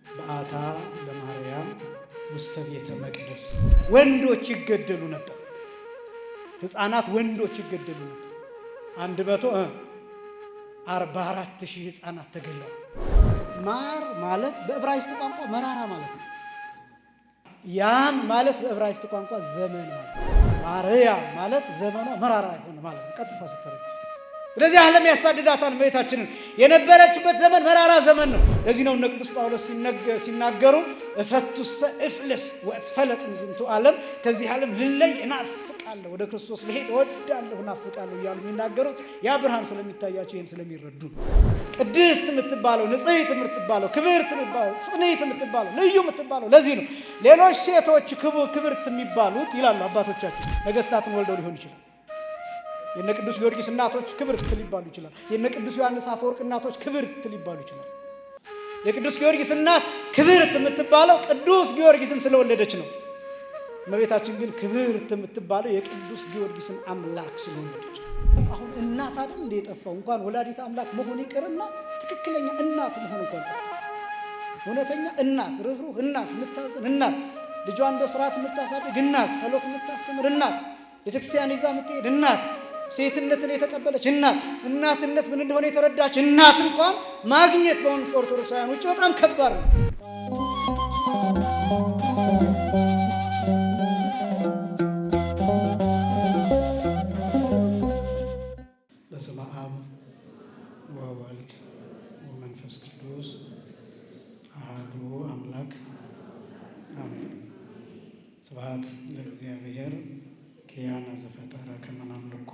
በአታ ለማርያም ውስተ ቤተ መቅደስ ወንዶች ይገደሉ ነበር። ሕፃናት ወንዶች ይገደሉ ነበር። 144,000 ሕፃናት ተገለዋል። ማር ማለት በዕብራይስጥ ቋንቋ መራራ ማለት ነው። ያም ማለት በዕብራይስጥ ቋንቋ ዘመን ማለት ነው። ማርያም ማለት ዘመኗ መራራ ይሆን ማለት ነው። ቀጥታ ስትተረጎም ስለዚህ ዓለም ያሳድዳታል እመቤታችንን። የነበረችበት ዘመን መራራ ዘመን ነው። ለዚህ ነው እነ ቅዱስ ጳውሎስ ሲናገሩ እፈቱሰ እፍልስ ወእትፈለጥ ምዝንቱ ዓለም፣ ከዚህ ዓለም ልለይ እናፍቃለሁ፣ ወደ ክርስቶስ ልሄድ እወዳለሁ እናፍቃለሁ እያሉ የሚናገሩት ያ ብርሃን ስለሚታያቸው ይህን ስለሚረዱ ነው። ቅድስት የምትባለው ንጽሕት የምትባለው ክብርት የምትባለው ጽንዕት የምትባለው ልዩ የምትባለው ለዚህ ነው። ሌሎች ሴቶች ክብርት የሚባሉት ይላሉ አባቶቻችን ነገሥታትን ወልደው ሊሆን ይችላል። የነ ቅዱስ ጊዮርጊስ እናቶች ክብርት ሊባሉ ይችላል። የነ ቅዱስ ዮሐንስ አፈወርቅ እናቶች ክብርት ሊባሉ ይችላል። የቅዱስ ጊዮርጊስ እናት ክብርት የምትባለው ቅዱስ ጊዮርጊስን ስለወለደች ነው። እመቤታችን ግን ክብርት የምትባለው የቅዱስ ጊዮርጊስን አምላክ ስለወለደች። አሁን እናት አይደል እንደ የጠፋው እንኳን ወላዲተ አምላክ መሆን ይቅርና ትክክለኛ እናት መሆን እንኳን እውነተኛ እናት፣ ርኅሩህ እናት፣ የምታዝን እናት፣ ልጇን በስርዓት የምታሳድግ እናት፣ ጸሎት የምታስተምር እናት፣ ቤተክርስቲያን ይዛ የምትሄድ እናት፣ ሴትነትን የተቀበለች እናት፣ እናትነት ምን እንደሆነ የተረዳች እናት እንኳን ማግኘት በሆኑ ኦርቶዶክሳውያን ውጭ በጣም ከባድ ነው። በስመ አብ ወወልድ ወመንፈስ ቅዱስ አሐዱ አምላክ አሜን። ስብሐት ለእግዚአብሔር ኪያነ ዘፈጠረ ከመ ናምልኮ፣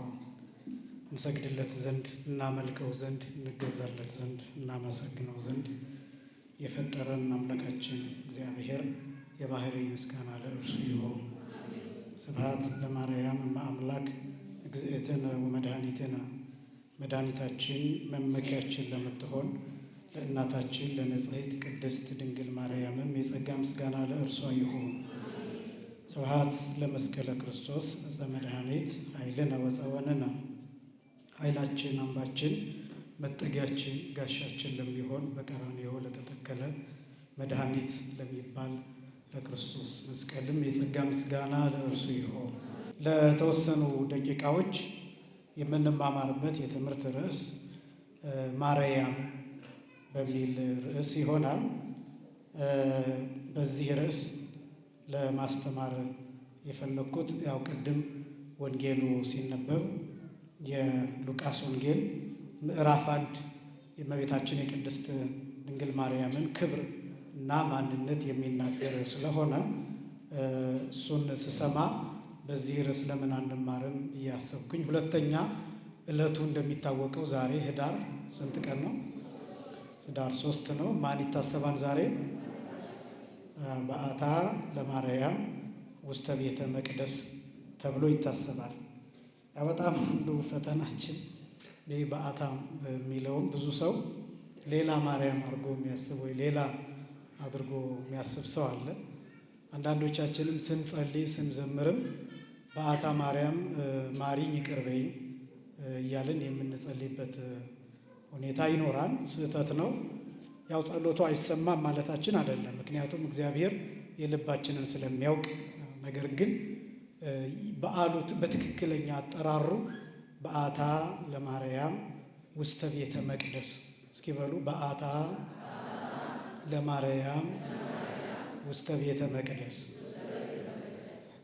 እንሰግድለት ዘንድ እናመልከው ዘንድ እንገዛለት ዘንድ እናመሰግነው ዘንድ የፈጠረን አምላካችን እግዚአብሔር የባሕርይ ምስጋና ለእርሱ ይሁን። ስብሐት ለማርያም እመ አምላክ እግዝእትነ ወመድኃኒትነ፣ መድኃኒታችን መመኪያችን ለምትሆን ለእናታችን ለንጽሕት ቅድስት ድንግል ማርያምም የጸጋ ምስጋና ለእርሷ ይሁን። ስብሐት ለመስቀለ ክርስቶስ ዕፀ መድኃኒት ኃይልነ ወፀወንነ፣ ኃይላችን አምባችን መጠጊያችን ጋሻችን ለሚሆን በቀራንዮ ለተተከለ መድኃኒት ለሚባል ለክርስቶስ መስቀልም የጸጋ ምስጋና ለእርሱ ይሁን። ለተወሰኑ ደቂቃዎች የምንማማርበት የትምህርት ርዕስ ማርያም በሚል ርዕስ ይሆናል። በዚህ ርዕስ ለማስተማር የፈለኩት ያው ቅድም ወንጌሉ ሲነበብ የሉቃስ ወንጌል ምዕራፍ 1 የእመቤታችን የቅድስት ድንግል ማርያምን ክብር እና ማንነት የሚናገር ስለሆነ እሱን ስሰማ በዚህ ርዕስ ለምን አንማርም እያሰብኩኝ፣ ሁለተኛ ዕለቱ እንደሚታወቀው ዛሬ ህዳር ስንት ቀን ነው? ህዳር 3 ነው። ማን ይታሰባል ዛሬ? በአታ ለማርያም ውስተ ቤተ መቅደስ ተብሎ ይታሰባል። በጣም አንዱ ፈተናችን ይህ በአታ የሚለውም ብዙ ሰው ሌላ ማርያም አድርጎ የሚያስብ ወይ ሌላ አድርጎ የሚያስብ ሰው አለ። አንዳንዶቻችንም ስንጸልይ ስንዘምርም በአታ ማርያም ማሪኝ ይቅር በይኝ እያልን የምንጸልይበት ሁኔታ ይኖራል። ስህተት ነው። ያው ጸሎቱ አይሰማም ማለታችን አይደለም፣ ምክንያቱም እግዚአብሔር የልባችንን ስለሚያውቅ። ነገር ግን በዓሉ በትክክለኛ አጠራሩ በአታ ለማርያም ውስተ ቤተ መቅደስ። እስኪ በሉ በአታ ለማርያም ውስተ ቤተ መቅደስ።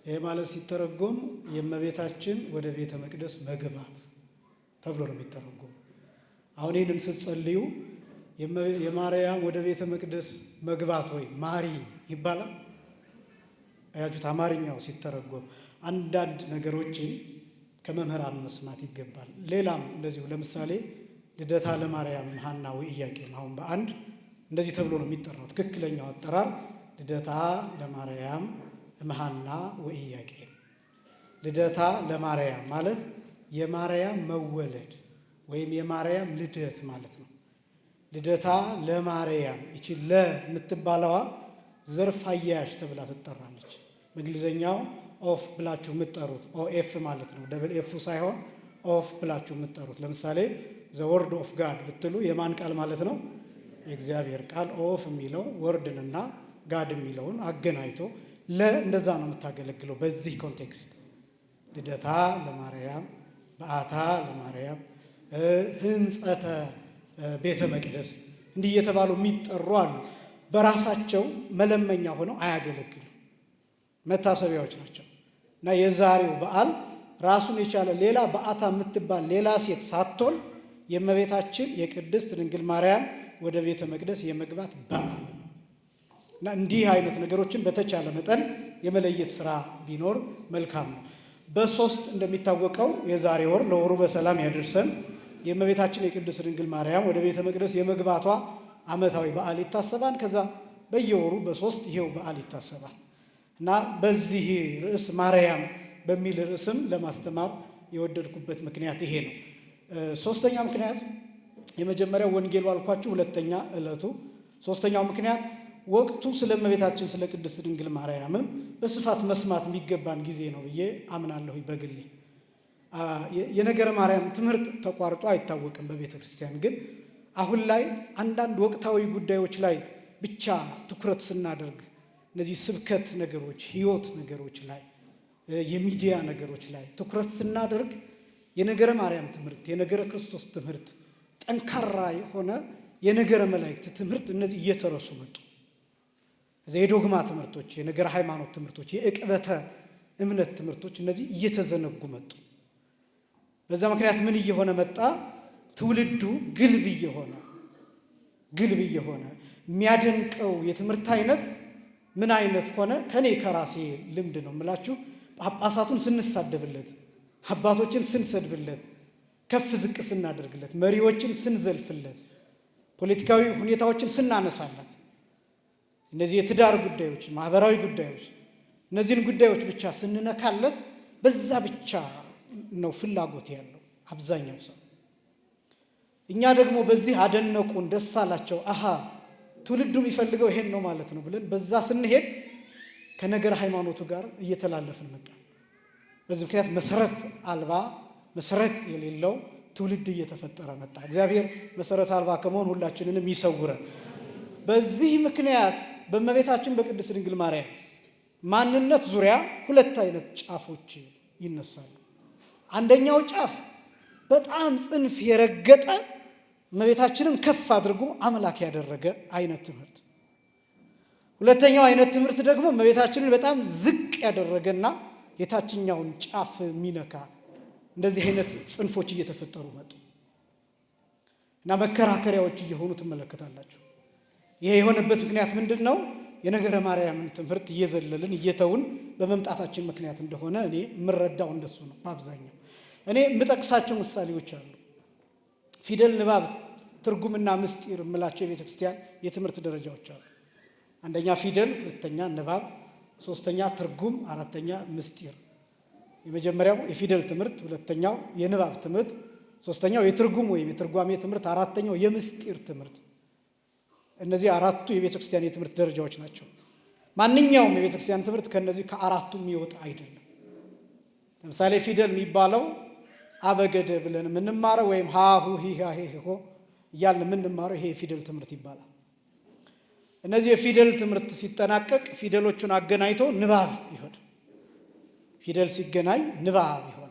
ይህ ማለት ሲተረጎም የእመቤታችን ወደ ቤተ መቅደስ መግባት ተብሎ ነው የሚተረጎም። አሁን ይህንን ስትጸልዩ የማርያም ወደ ቤተ መቅደስ መግባት ወይ ማሪ ይባላል። አያችሁት? አማርኛው ሲተረጎም አንዳንድ ነገሮችን ከመምህራን መስማት ይገባል። ሌላም እንደዚሁ ለምሳሌ ልደታ ለማርያም ሐና ወኢያቄም አሁን በአንድ እንደዚህ ተብሎ ነው የሚጠራው። ትክክለኛው አጠራር ልደታ ለማርያም ሐና ወኢያቄም። ልደታ ለማርያም ማለት የማርያም መወለድ ወይም የማርያም ልደት ማለት ነው። ልደታ ለማርያም ይቺ ለምትባለዋ ዘርፍ አያያዥ ተብላ ትጠራለች። በእንግሊዝኛው ኦፍ ብላችሁ የምትጠሩት ኦኤፍ ማለት ነው። ደብል ኤፍ ሳይሆን ኦፍ ብላችሁ የምትጠሩት። ለምሳሌ ዘ ወርድ ኦፍ ጋድ ብትሉ የማን ቃል ማለት ነው? የእግዚአብሔር ቃል ኦፍ የሚለው ወርድንና ጋድ የሚለውን አገናኝቶ እንደዛ ነው የምታገለግለው። በዚህ ኮንቴክስት ልደታ ለማርያም፣ በዓታ ለማርያም፣ ህንጸተ ቤተ መቅደስ እንዲህ እየተባሉ የሚጠሩ አሉ። በራሳቸው መለመኛ ሆነው አያገለግሉ መታሰቢያዎች ናቸው። እና የዛሬው በዓል ራሱን የቻለ ሌላ በዓታ የምትባል ሌላ ሴት ሳትሆን የእመቤታችን የቅድስት ድንግል ማርያም ወደ ቤተ መቅደስ የመግባት በዓል እና እንዲህ አይነት ነገሮችን በተቻለ መጠን የመለየት ስራ ቢኖር መልካም ነው። በ3 እንደሚታወቀው የዛሬ ወር ለወሩ በሰላም ያደርሰን የእመቤታችን የቅድስት ድንግል ማርያም ወደ ቤተ መቅደስ የመግባቷ ዓመታዊ በዓል ይታሰባል። ከዛ በየወሩ በ3 ይሄው በዓል ይታሰባል እና በዚህ ርዕስ ማርያም በሚል ርዕስም ለማስተማር የወደድኩበት ምክንያት ይሄ ነው። ሶስተኛ ምክንያት የመጀመሪያው ወንጌሉ አልኳችሁ፣ ሁለተኛ ዕለቱ። ሶስተኛው ምክንያት ወቅቱ ስለ እመቤታችን ስለ ቅድስት ድንግል ማርያምም በስፋት መስማት የሚገባን ጊዜ ነው ብዬ አምናለሁ። በግሌ የነገረ ማርያም ትምህርት ተቋርጦ አይታወቅም በቤተ ክርስቲያን። ግን አሁን ላይ አንዳንድ ወቅታዊ ጉዳዮች ላይ ብቻ ትኩረት ስናደርግ እነዚህ ስብከት ነገሮች፣ ሕይወት ነገሮች ላይ፣ የሚዲያ ነገሮች ላይ ትኩረት ስናደርግ የነገረ ማርያም ትምህርት፣ የነገረ ክርስቶስ ትምህርት፣ ጠንካራ የሆነ የነገረ መላእክት ትምህርት እነዚህ እየተረሱ መጡ። የዶግማ ትምህርቶች፣ የነገረ ሃይማኖት ትምህርቶች፣ የዕቅበተ እምነት ትምህርቶች እነዚህ እየተዘነጉ መጡ። በዛ ምክንያት ምን እየሆነ መጣ? ትውልዱ ግልብ እየሆነ የሚያደንቀው የትምህርት አይነት ምን አይነት ሆነ? ከኔ ከራሴ ልምድ ነው የምላችሁ። ጳጳሳቱን ስንሳደብለት፣ አባቶችን ስንሰድብለት፣ ከፍ ዝቅ ስናደርግለት፣ መሪዎችን ስንዘልፍለት፣ ፖለቲካዊ ሁኔታዎችን ስናነሳለት፣ እነዚህ የትዳር ጉዳዮች፣ ማህበራዊ ጉዳዮች፣ እነዚህን ጉዳዮች ብቻ ስንነካለት በዛ ብቻ ነው ፍላጎት ያለው አብዛኛው ሰው። እኛ ደግሞ በዚህ አደነቁን፣ ደስ አላቸው፣ አሃ ትውልዱ የሚፈልገው ይሄን ነው ማለት ነው ብለን በዛ ስንሄድ ከነገር ሃይማኖቱ ጋር እየተላለፍን መጣ። በዚህ ምክንያት መሰረት የሌለው ትውልድ እየተፈጠረ መጣ። እግዚአብሔር መሰረት አልባ ከመሆን ሁላችንንም ይሰውረን። በዚህ ምክንያት በእመቤታችን በቅድስት ድንግል ማርያም ማንነት ዙሪያ 2 አይነት ጫፎች ይነሳሉ። አንደኛው ጫፍ በጣም ጽንፍ የረገጠ እመቤታችንን ከፍ አድርጎ አምላክ ያደረገ አይነት ትምህርት። ሁለተኛው አይነት ትምህርት ደግሞ እመቤታችንን በጣም ዝቅ ያደረገና የታችኛውን ጫፍ የሚነካ እንደዚህ አይነት ጽንፎች እየተፈጠሩ መጡ እና መከራከሪያዎች እየሆኑ ትመለከታላችሁ። ይሄ የሆነበት ምክንያት ምንድን ነው? የነገረ ማርያምን ትምህርት እየዘለልን እየተውን በመምጣታችን ምክንያት እንደሆነ እኔ የምረዳው እንደሱ ነው። በአብዛኛው እኔ የምጠቅሳቸው ምሳሌዎች አሉ። ፊደል፣ ንባብ፣ ትርጉምና ምስጢር የምላቸው የቤተ ክርስቲያን የትምህርት ደረጃዎች አሉ። አንደኛ ፊደል፣ ሁለተኛ ንባብ፣ ሶስተኛ ትርጉም፣ አራተኛ ምስጢር። የመጀመሪያው የፊደል ትምህርት፣ ሁለተኛው የንባብ ትምህርት፣ ሶስተኛው የትርጉም ወይም የትርጓሜ ትምህርት፣ አራተኛው የምስጢር ትምህርት። እነዚህ 4ቱ የቤተ ክርስቲያን የትምህርት ደረጃዎች ናቸው። ማንኛውም የቤተ ክርስቲያን ትምህርት ከነዚህ ከ4ቱ የሚወጣ አይደለም። ለምሳሌ ፊደል የሚባለው አበገደ ብለን የምንማረው ወይም ሃሁ ሂሃ ሄሆ እያልን የምንማረው ይሄ የፊደል ትምህርት ይባላል። እነዚህ የፊደል ትምህርት ሲጠናቀቅ ፊደሎቹን አገናኝቶ ንባብ ይሆናል። ፊደል ሲገናኝ ንባብ ይሆናል።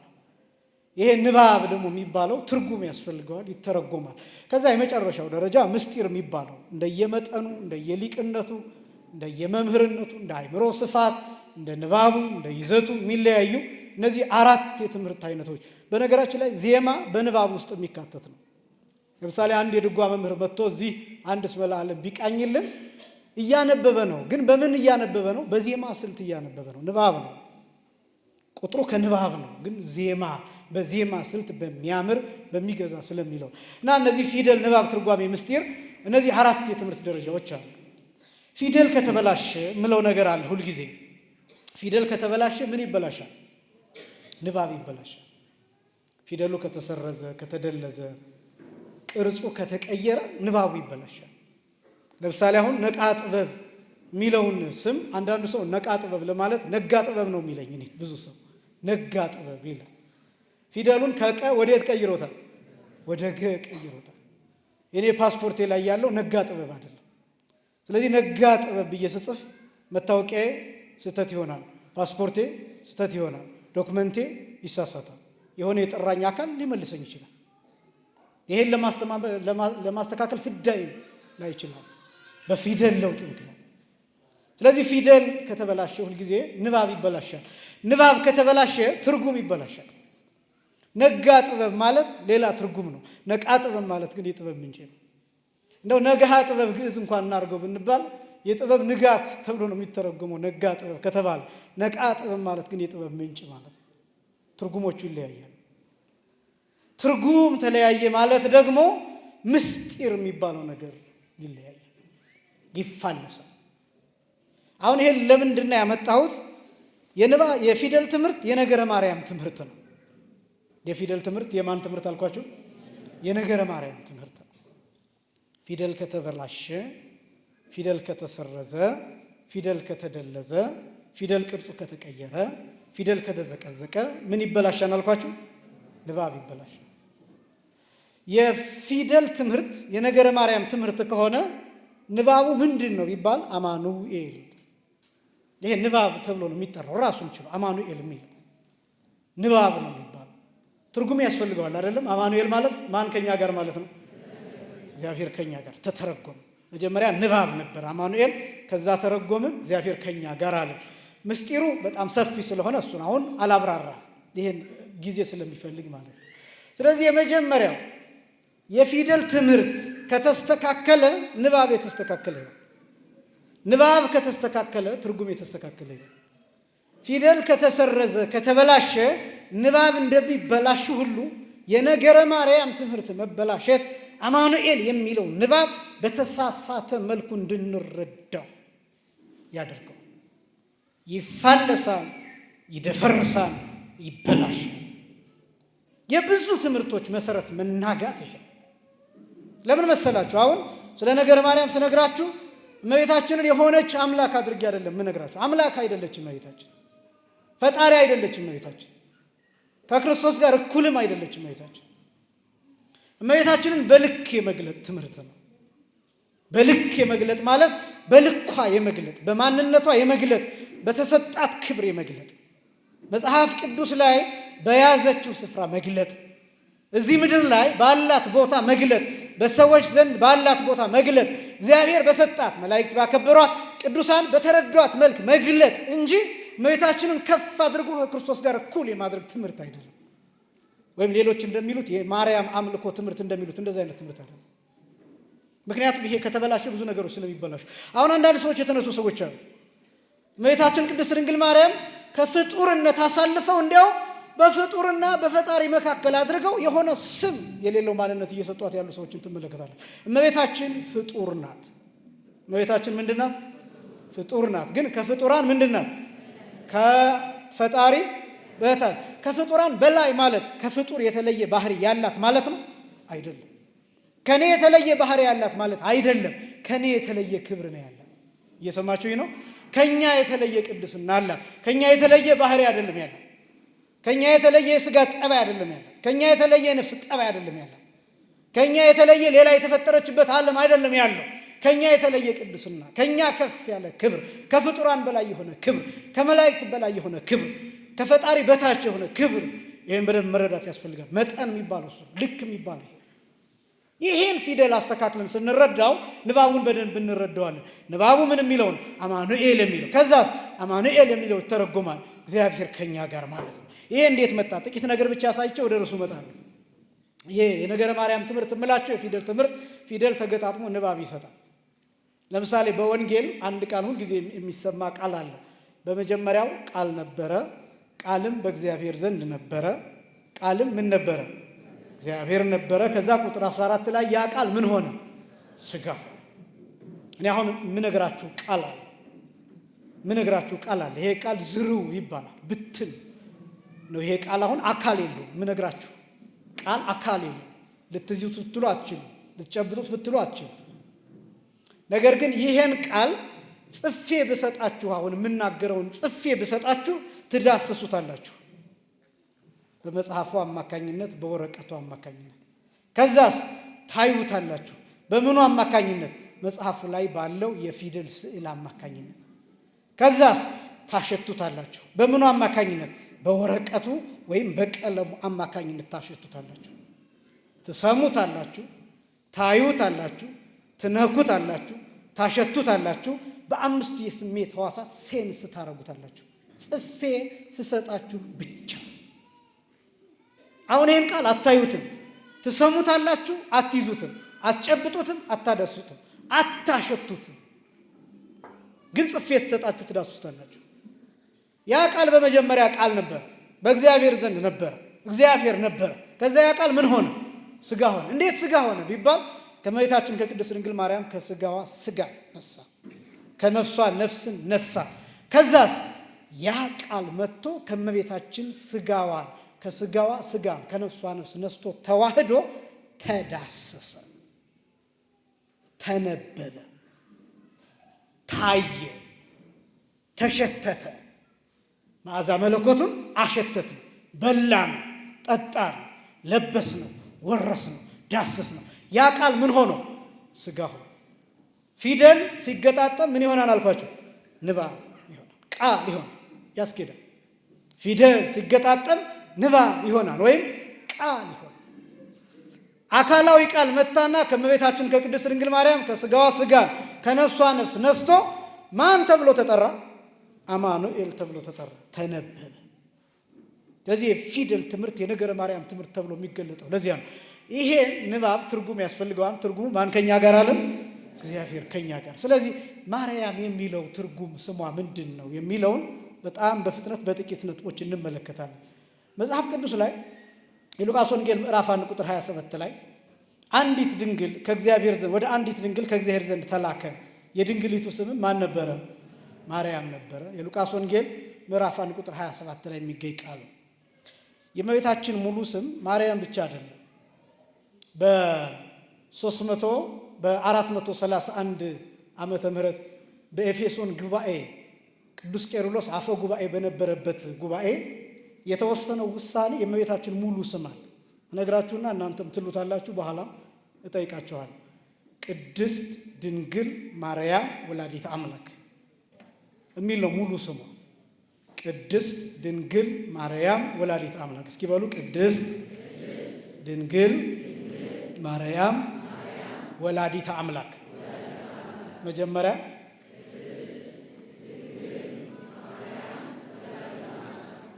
ይሄ ንባብ ደግሞ የሚባለው ትርጉም ያስፈልገዋል፣ ይተረጎማል። ከዛ የመጨረሻው ደረጃ ምስጢር የሚባለው እንደየመጠኑ፣ እንደየሊቅነቱ፣ እንደየመምህርነቱ፣ እንደ አእምሮ ስፋት፣ እንደ ንባቡ፣ እንደ ይዘቱ የሚለያዩ እነዚህ 4 የትምህርት አይነቶች። በነገራችን ላይ ዜማ በንባብ ውስጥ የሚካተት ነው። ለምሳሌ አንድ የድጓ መምህር መጥቶ እዚህ አንድ እስመ ለዓለም ቢቃኝልን እያነበበ ነው። ግን በምን እያነበበ ነው? በዜማ ስልት እያነበበ ነው። ንባብ ነው፣ ቁጥሩ ከንባብ ነው። ግን ዜማ በዜማ ስልት በሚያምር በሚገዛ ስለሚለው እና እነዚህ ፊደል፣ ንባብ፣ ትርጓሜ፣ ምስጢር እነዚህ 4 የትምህርት ደረጃዎች አሉ። ፊደል ከተበላሸ ምለው ነገር አለ ሁልጊዜ። ፊደል ከተበላሸ ምን ይበላሻል? ንባብ ይበላሻል። ፊደሉ ከተሰረዘ፣ ከተደለዘ፣ ቅርጹ ከተቀየረ ንባቡ ይበላሻል። ለምሳሌ አሁን ነቃ ጥበብ የሚለውን ስም አንዳንዱ ሰው ነቃ ጥበብ ለማለት ነጋ ጥበብ ነው የሚለኝ። እኔ ብዙ ሰው ነጋ ጥበብ ይላል። ፊደሉን ከቀ ወዴት ቀይሮታል? ወደ ገ ቀይሮታል። የኔ ፓስፖርቴ ላይ ያለው ነጋ ጥበብ አይደለም። ስለዚህ ነጋ ጥበብ ብዬ ስጽፍ መታወቂያዬ ስህተት ይሆናል፣ ፓስፖርቴ ስህተት ይሆናል፣ ዶክመንቴ ይሳሳታል። የሆነ የጠራኝ አካል ሊመልሰኝ ይችላል። ይሄን ለማስተካከል ፍዳይ ላይ ይችላል በፊደል ለውጥ ምክንያት። ስለዚህ ፊደል ከተበላሸ ሁልጊዜ ንባብ ይበላሻል። ንባብ ከተበላሸ ትርጉም ይበላሻል። ነጋ ጥበብ ማለት ሌላ ትርጉም ነው። ነቃ ጥበብ ማለት ግን የጥበብ ምንጭ ነው። እንደው ነግሃ ጥበብ ግዕዝ እንኳን እናድርገው ብንባል የጥበብ ንጋት ተብሎ ነው የሚተረጎመው ነጋ ጥበብ ከተባለ። ነቃ ጥበብ ማለት ግን የጥበብ ምንጭ ማለት ነው። ትርጉሞቹ ይለያያሉ። ትርጉም ተለያየ ማለት ደግሞ ምስጢር የሚባለው ነገር ይለያያል፣ ይፋለሳል። አሁን ይሄን ለምንድን ነው ያመጣሁት? የፊደል ትምህርት የነገረ ማርያም ትምህርት ነው። የፊደል ትምህርት የማን ትምህርት አልኳቸው? የነገረ ማርያም ትምህርት ነው። ፊደል ከተበላሸ፣ ፊደል ከተሰረዘ፣ ፊደል ከተደለዘ፣ ፊደል ቅርጹ ከተቀየረ፣ ፊደል ከተዘቀዘቀ ምን ይበላሻል አልኳችሁ? ንባብ ይበላሻል። የፊደል ትምህርት የነገረ ማርያም ትምህርት ከሆነ ንባቡ ምንድን ነው ቢባል አማኑኤል። ይሄ ንባብ ተብሎ ነው የሚጠራው። ራሱን ችሎ አማኑኤል የሚል ንባብ ነው የሚባለው። ትርጉም ያስፈልገዋል አይደለም? አማኑኤል ማለት ማን ከኛ ጋር ማለት ነው? እግዚአብሔር ከኛ ጋር ተተረጎመ። መጀመሪያ ንባብ ነበር አማኑኤል፣ ከዛ ተረጎመ እግዚአብሔር ከኛ ጋር አለ። ምስጢሩ በጣም ሰፊ ስለሆነ እሱን አሁን አላብራራ፣ ይሄን ጊዜ ስለሚፈልግ ማለት ነው። ስለዚህ የመጀመሪያው የፊደል ትምህርት ከተስተካከለ ንባብ የተስተካከለ ነው። ንባብ ከተስተካከለ ትርጉም የተስተካከለ ነው። ፊደል ከተሰረዘ ከተበላሸ ንባብ እንደሚበላሽ ሁሉ የነገረ ማርያም ትምህርት መበላሸት አማኑኤል የሚለው ንባብ በተሳሳተ መልኩ እንድንረዳው ያደርገው። ይፋለሳል፣ ይደፈርሳል፣ ይበላሻል። የብዙ ትምህርቶች መሰረት መናጋት ይሄ ለምን መሰላችሁ? አሁን ስለ ነገረ ማርያም ስነግራችሁ እመቤታችንን የሆነች አምላክ አድርጌ አይደለም ምነግራችሁ። አምላክ አይደለችም እመቤታችን፣ ፈጣሪ አይደለችም እመቤታችን፣ ከክርስቶስ ጋር እኩልም አይደለችም እመቤታችን። እመቤታችንን በልክ የመግለጥ ትምህርት ነው። በልክ የመግለጥ ማለት በልኳ የመግለጥ፣ በማንነቷ የመግለጥ፣ በተሰጣት ክብር የመግለጥ፣ መጽሐፍ ቅዱስ ላይ በያዘችው ስፍራ መግለጥ፣ እዚህ ምድር ላይ ባላት ቦታ መግለጥ፣ በሰዎች ዘንድ ባላት ቦታ መግለጥ፣ እግዚአብሔር በሰጣት መላእክት ባከበሯት ቅዱሳን በተረዷት መልክ መግለጥ እንጂ እመቤታችንን ከፍ አድርጎ ከክርስቶስ ጋር እኩል የማድረግ ትምህርት አይደለም። ወይም ሌሎች እንደሚሉት የማርያም አምልኮ ትምህርት እንደሚሉት እንደዚህ አይነት ትምህርት አይደለም። ምክንያቱም ይሄ ከተበላሸ ብዙ ነገሮች ስለሚበላሹ። አሁን አንዳንድ ሰዎች የተነሱ ሰዎች አሉ። እመቤታችን ቅድስት ድንግል ማርያም ከፍጡርነት አሳልፈው እንዲያው በፍጡርና በፈጣሪ መካከል አድርገው የሆነ ስም የሌለው ማንነት እየሰጧት ያሉ ሰዎችን ትመለከታለች። እመቤታችን ፍጡር ናት። እመቤታችን ምንድን ናት? ፍጡር ናት። ግን ከፍጡራን ምንድን ናት? ከፈጣሪ በታች። ከፍጡራን በላይ ማለት ከፍጡር የተለየ ባህሪ ያላት ማለት ነው? አይደለም። ከኔ የተለየ ባህሪ ያላት ማለት አይደለም። ከኔ የተለየ ክብር ነው ያላት። እየሰማችሁ ነው? ከኛ የተለየ ቅድስና አላት። ከኛ የተለየ ባህሪ አይደለም ያላት። ከኛ የተለየ የሥጋ ጠባይ አይደለም ያላት። ከኛ የተለየ የነፍስ ጠባይ አይደለም ያላት። ከኛ የተለየ ሌላ የተፈጠረችበት ዓለም አይደለም ያለው። ከኛ የተለየ ቅድስና፣ ከኛ ከፍ ያለ ክብር፣ ከፍጡራን በላይ የሆነ ክብር፣ ከመላእክት በላይ የሆነ ክብር፣ ከፈጣሪ በታች የሆነ ክብር። ይህን በደንብ መረዳት ያስፈልጋል። መጠን የሚባለው እሱ፣ ልክ የሚባለው ይሄን ፊደል አስተካክለን ስንረዳው ንባቡን በደንብ እንረዳዋለን። ንባቡ ምን የሚለው ነው? አማኑኤል የሚለው። ከዛስ አማኑኤል የሚለው ይተረጎማል እግዚአብሔር ከኛ ጋር ማለት ነው። ይሄ እንዴት መጣ? ጥቂት ነገር ብቻ ሳይቸው ወደ ርሱ እመጣለሁ። ይሄ የነገረ ማርያም ትምህርት የምላቸው የፊደል ትምህርት፣ ፊደል ተገጣጥሞ ንባብ ይሰጣል። ለምሳሌ በወንጌል አንድ ቃል ሁል ጊዜ የሚሰማ ቃል አለ። በመጀመሪያው ቃል ነበረ፣ ቃልም በእግዚአብሔር ዘንድ ነበረ፣ ቃልም ምን ነበረ? እግዚአብሔር ነበረ። ከዛ ቁጥር 14 ላይ ያ ቃል ምን ሆነ? ሥጋ። እኔ አሁን የምነግራችሁ ቃል አለ፣ የምነግራችሁ ቃል አለ። ይሄ ቃል ዝርው ይባላል፣ ብትን ነው። ይሄ ቃል አሁን አካል የለውም። የምነግራችሁ ቃል አካል የለውም። ልትይዙት ብትሉ አትችሉ፣ ልትጨብጡት ብትሉ አትችሉ። ነገር ግን ይሄን ቃል ጽፌ ብሰጣችሁ፣ አሁን የምናገረውን ጽፌ ብሰጣችሁ ትዳስሱታላችሁ፣ በመጽሐፉ አማካኝነት፣ በወረቀቱ አማካኝነት። ከዛስ ታዩታላችሁ። በምኑ አማካኝነት? መጽሐፉ ላይ ባለው የፊደል ስዕል አማካኝነት። ከዛስ ታሸቱታላችሁ። በምኑ አማካኝነት? በወረቀቱ ወይም በቀለሙ አማካኝነት ታሸቱታላችሁ። ትሰሙታላችሁ፣ ታዩታላችሁ፣ ትነኩታላችሁ፣ ታሸቱታላችሁ። በአምስቱ የስሜት ሕዋሳት ሴንስ ታረጉታላችሁ። ጽፌ ስሰጣችሁ ብቻ። አሁን ይህን ቃል አታዩትም፣ ትሰሙታላችሁ፣ አትይዙትም፣ አትጨብጡትም፣ አታደሱትም፣ አታሸቱትም። ግን ጽፌ ስሰጣችሁ ትዳሱታላችሁ። ያ ቃል በመጀመሪያ ቃል ነበር፣ በእግዚአብሔር ዘንድ ነበረ፣ እግዚአብሔር ነበረ። ከዛ ያ ቃል ምን ሆነ? ሥጋ ሆነ። እንዴት ሥጋ ሆነ ቢባል ከእመቤታችን ከቅድስት ድንግል ማርያም ከሥጋዋ ሥጋ ነሳ፣ ከነፍሷ ነፍስን ነሳ። ከዛስ ያ ቃል መጥቶ ከእመቤታችን ሥጋዋን ከሥጋዋ ሥጋ ከነፍሷ ነፍስ ነስቶ ተዋህዶ ተዳሰሰ፣ ተነበበ፣ ታየ፣ ተሸተተ። መዓዛ መለኮቱን አሸተትን፣ በላን፣ ጠጣን፣ ለበስነው፣ ወረስነው፣ ዳሰስነው። ያ ቃል ምን ሆኖ? ሥጋ ሆኖ። ፊደል ሲገጣጠም ምን ይሆናል አልኳቸው? ንባብ ይሆናል፣ ቃል ይሆናል። ያስኬዳል። ፊደል ሲገጣጠም ንባብ ይሆናል ወይም ቃል ይሆናል። አካላዊ ቃል መታና ከእመቤታችን ከቅድስት ድንግል ማርያም ከሥጋዋ ሥጋን ከነፍሷ ነፍስ ነስቶ ማን ተብሎ ተጠራ? አማኑኤል ተብሎ ተጠራ፣ ተነበበ። ስለዚህ የፊደል ትምህርት የነገረ ማርያም ትምህርት ተብሎ የሚገለጠው ለዚያ ነው። ይሄ ንባብ ትርጉም ያስፈልገዋል። ትርጉሙ ማን ከኛ ጋር አለን? እግዚአብሔር ከኛ ጋር። ስለዚህ ማርያም የሚለው ትርጉም ስሟ ምንድን ነው የሚለውን በጣም በፍጥነት በጥቂት ነጥቦች እንመለከታለን። መጽሐፍ ቅዱስ ላይ የሉቃስ ወንጌል ምዕራፍ 1 ቁጥር 27 ላይ አንዲት ድንግል ከእግዚአብሔር ዘንድ ወደ አንዲት ድንግል ከእግዚአብሔር ዘንድ ተላከ። የድንግሊቱ ስምም ማን ነበረ? ማርያም ነበረ። የሉቃስ ወንጌል ምዕራፍ 1 ቁጥር 27 ላይ የሚገኝ ቃል ነው። የእመቤታችን ሙሉ ስም ማርያም ብቻ አይደለም። በ431 ዓመተ ምህረት በኤፌሶን ጉባኤ ቅዱስ ቄርሎስ አፈ ጉባኤ በነበረበት ጉባኤ የተወሰነው ውሳኔ የእመቤታችን ሙሉ ስም አለ። እነግራችሁና እናንተም ትሉታላችሁ፣ በኋላ እጠይቃችኋለሁ። ቅድስት ድንግል ማርያም ወላዲተ አምላክ የሚል ነው ሙሉ ስሟ። ቅድስት ድንግል ማርያም ወላዲተ አምላክ። እስኪ በሉ ቅድስት ድንግል ማርያም ወላዲተ አምላክ። መጀመሪያ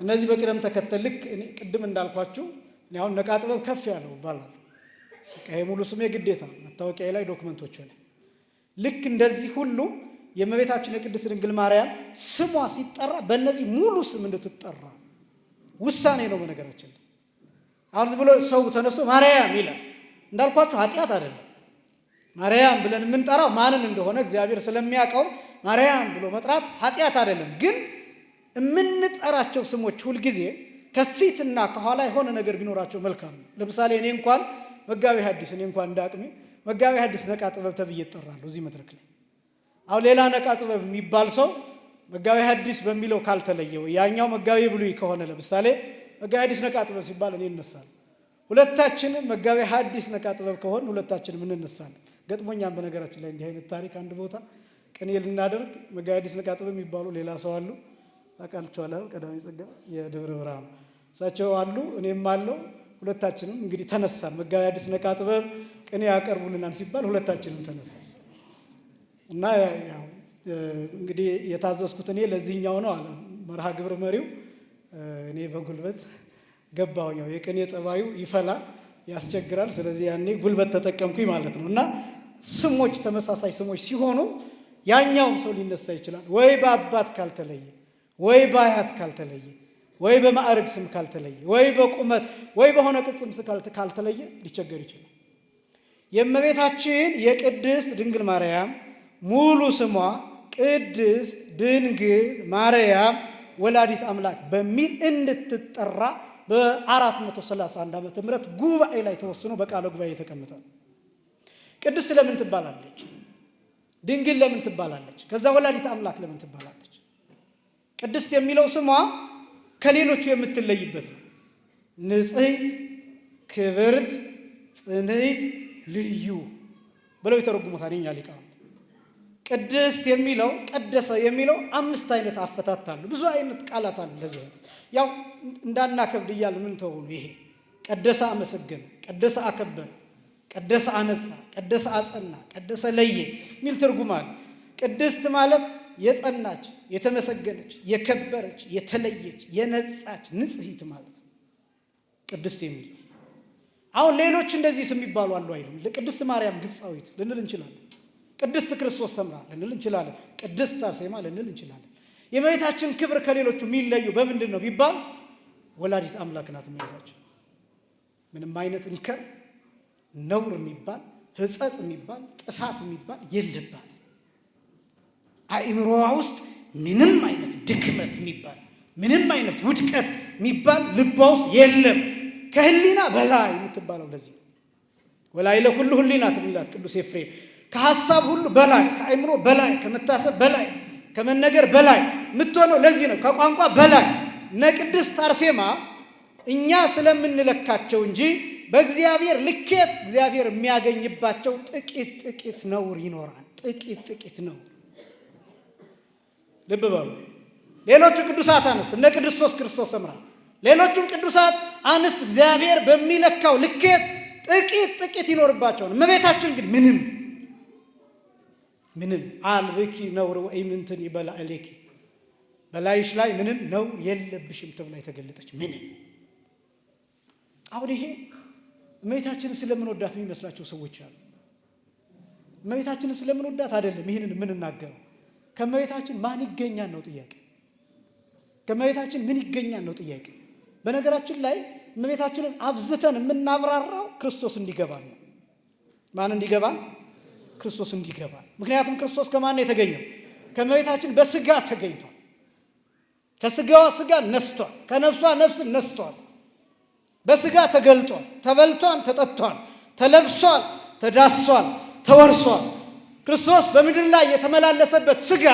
እነዚህ በቅደም ተከተል ልክ ቅድም እንዳልኳችሁ እኔ አሁን ነቃ ጥበብ ከፍ ያለው ይባላል። ይሄ ሙሉ ስሜ ግዴታ መታወቂያ ላይ ዶክመንቶች ላይ ልክ እንደዚህ ሁሉ የእመቤታችን የቅድስት ድንግል ማርያም ስሟ ሲጠራ በእነዚህ ሙሉ ስም እንድትጠራ ውሳኔ ነው። በነገራችን አሁን ብሎ ሰው ተነስቶ ማርያም ይላል። እንዳልኳችሁ ኃጢአት አይደለም። ማርያም ብለን የምንጠራው ማንን እንደሆነ እግዚአብሔር ስለሚያውቀው ማርያም ብሎ መጥራት ኃጢአት አይደለም። ግን የምንጠራቸው ስሞች ሁልጊዜ ከፊትና ከኋላ የሆነ ነገር ቢኖራቸው መልካም ነው። ለምሳሌ እኔ እንኳን መጋቤ ሐዲስ እንዳቅሜ መጋቤ ሐዲስ ነቃ ጥበብ ተብዬ እጠራለሁ እዚህ መድረክ ላይ። አሁን ሌላ ነቃ ጥበብ የሚባል ሰው መጋቤ ሐዲስ በሚለው ካልተለየው ያኛው መጋቤ ብሉይ ከሆነ ለምሳሌ መጋቤ ሐዲስ ነቃ ጥበብ ሲባል እኔ እነሳለሁ። ሁለታችንም መጋቤ ሐዲስ ነቃ ጥበብ ከሆነ ሁለታችንም እንነሳለን። ገጥሞኛም በነገራችን ላይ እንዲህ አይነት ታሪክ አንድ ቦታ ቅኔ ልናደርግ መጋቤ ሐዲስ ነቃ ጥበብ የሚባሉ ሌላ ሰው አሉ። ታውቃላችሁ? ቀዳሚ ጸጋ የደብረ ብርሃን እሳቸው አሉ፣ እኔም አለው። ሁለታችንም እንግዲህ ተነሳን። መጋቤ ሐዲስ ነቃ ጥበብ ቅኔ ያቀርቡልናል ሲባል ሁለታችንም ተነሳን እና ያው እንግዲህ የታዘዝኩት እኔ ለዚህኛው ነው አለ መርሃ ግብር መሪው። እኔ በጉልበት ገባው። ያው የቅኔ ጠባዩ ይፈላ ያስቸግራል። ስለዚህ ያኔ ጉልበት ተጠቀምኩኝ ማለት ነው። እና ስሞች ተመሳሳይ ስሞች ሲሆኑ ያኛውም ሰው ሊነሳ ይችላል። ወይ በአባት ካልተለየ፣ ወይ በአያት ካልተለየ፣ ወይ በማዕረግ ስም ካልተለየ፣ ወይ በቁመት ወይ በሆነ ቅጽም ስም ካልተለየ ሊቸገር ይችላል። የእመቤታችን የቅድስት ድንግል ማርያም ሙሉ ስሟ ቅድስት ድንግል ማርያም ወላዲት አምላክ በሚል እንድትጠራ በ431 ዓመተ ምህረት ጉባኤ ላይ ተወስኖ በቃለ ጉባኤ የተቀመጠ ነው። ቅድስት ለምን ትባላለች? ድንግል ለምን ትባላለች? ከዛ ወላዲት አምላክ ለምን ትባላለች? ቅድስት የሚለው ስሟ ከሌሎቹ የምትለይበት ነው። ንጽሕት፣ ክብርት፣ ጽንዕት፣ ልዩ ብለው ይተረጉሙታል የኛ ሊቃውንት። ቅድስት የሚለው ቀደሰ የሚለው 5 አይነት አፈታት አሉ። ብዙ አይነት ቃላት አሉ ለዚህ አይነት። ያው እንዳናከብድ እያለ ምን ተውሉ ይሄ ቀደሰ አመሰገነ፣ ቀደሰ አከበረ፣ ቀደሰ አነጻ፣ ቀደሰ አጸና፣ ቀደሰ ለየ የሚል ትርጉም አለ። ቅድስት ማለት የጸናች፣ የተመሰገነች፣ የከበረች፣ የተለየች፣ የነጻች፣ ንጽሕት ማለት ነው ቅድስት የሚል። አሁን ሌሎች እንደዚህ ስም ይባሉ አሉ አይደል? ለቅድስት ማርያም ግብፃዊት ልንል እንችላለን። ቅድስት ክርስቶስ ሰምራ ልንል እንችላለን። ቅድስት አርሴማ ልንል እንችላለን። የእመቤታችን ክብር ከሌሎቹ የሚለየው በምንድን ነው ቢባል ወላዲት አምላክ ናት እመቤታችን። ምንም አይነት እንከን፣ ነውር የሚባል ሕጸጽ የሚባል ጥፋት የሚባል የለባት። አእምሮዋ ውስጥ ምንም አይነት ድክመት የሚባል ምንም አይነት ውድቀት የሚባል ልቧ ውስጥ የለም። ከህሊና በላይ የምትባለው ለዚህ ወላይ ለሁሉ ህሊናት የሚላት ቅዱስ ኤፍሬም ከሐሳብ ሁሉ በላይ ከአእምሮ በላይ ከመታሰብ በላይ ከመነገር በላይ የምትሆነው ለዚህ ነው። ከቋንቋ በላይ እነ ቅድስት አርሴማ እኛ ስለምንለካቸው እንጂ በእግዚአብሔር ልኬት እግዚአብሔር የሚያገኝባቸው ጥቂት ነውር ይኖራል። ጥቂት ነውር ልብ በሉ። ሌሎቹ ቅዱሳት አንስት እነ ቅዱስ ክርስቶስ ሰምራ ሌሎቹም ቅዱሳት አንስት እግዚአብሔር በሚለካው ልኬት ጥቂት ይኖርባቸዋል። እመቤታችን ግን ምንም አልብኪ ነውር ወኢምንትን ይበላዕሌኪ በላይሽ ላይ ምንም ነውር የለብሽም ተብላ የተገለጠች ምንም። አሁን ይሄ እመቤታችንን ስለምንወዳት የሚመስላቸው ሰዎች አሉ። እመቤታችንን ስለምንወዳት አይደለም ይህንን የምንናገረው። ከእመቤታችን ማን ይገኛል ነው ጥያቄ። ከእመቤታችን ምን ይገኛል ነው ጥያቄ። በነገራችን ላይ እመቤታችንን አብዝተን የምናብራራው ክርስቶስ እንዲገባን ነው። ማን እንዲገባን? ክርስቶስ እንዲገባን። ምክንያቱም ክርስቶስ ከማን ነው የተገኘው? ከእመቤታችን በስጋ ተገኝቷል። ከስጋዋ ስጋ ነስቷል፣ ከነፍሷ ነፍስ ነስቷል። በስጋ ተገልጧል፣ ተበልቷል፣ ተጠጥቷል፣ ተለብሷል፣ ተዳሷል፣ ተወርሷል። ክርስቶስ በምድር ላይ የተመላለሰበት ስጋ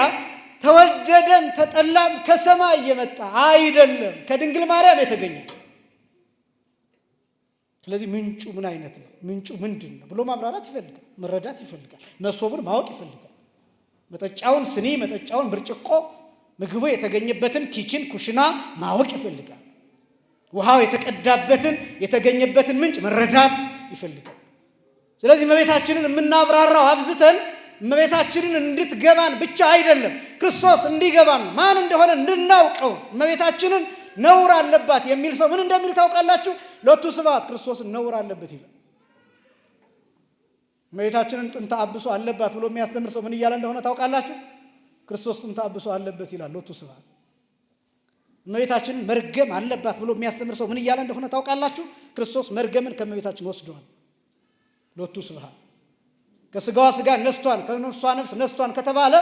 ተወደደም ተጠላም ከሰማይ የመጣ አይደለም፣ ከድንግል ማርያም የተገኘ። ስለዚህ ምንጩ ምን አይነት ነው? ምንጩ ምንድን ነው ብሎ ማብራራት ይፈልጋል፣ መረዳት ይፈልጋል፣ መሶቡን ማወቅ ይፈልጋል። መጠጫውን ስኒ፣ መጠጫውን ብርጭቆ፣ ምግቡ የተገኘበትን ኪችን ኩሽና ማወቅ ይፈልጋል። ውሃው የተቀዳበትን የተገኘበትን ምንጭ መረዳት ይፈልጋል። ስለዚህ እመቤታችንን የምናብራራው አብዝተን እመቤታችንን እንድትገባን ብቻ አይደለም፣ ክርስቶስ እንዲገባን ማን እንደሆነ እንድናውቀው። እመቤታችንን ነውር አለባት የሚል ሰው ምን እንደሚል ታውቃላችሁ? ሎቱ ስብሐት ክርስቶስን ነውር አለበት ይላል። እመቤታችንን ጥንተ አብሶ አለባት ብሎ የሚያስተምር ሰው ምን እያለ እንደሆነ ታውቃላችሁ? ክርስቶስ ጥንተ አብሶ አለበት ይላል። ሎቱ ስብሐት። እመቤታችንን መርገም አለባት ብሎ የሚያስተምር ሰው ምን እያለ እንደሆነ ታውቃላችሁ? ክርስቶስ መርገምን ከእመቤታችን ወስዷል። ሎቱ ስብሐት። ከስጋዋ ስጋ ነስቷን ከነፍሷ ነፍስ ነስቷን ከተባለ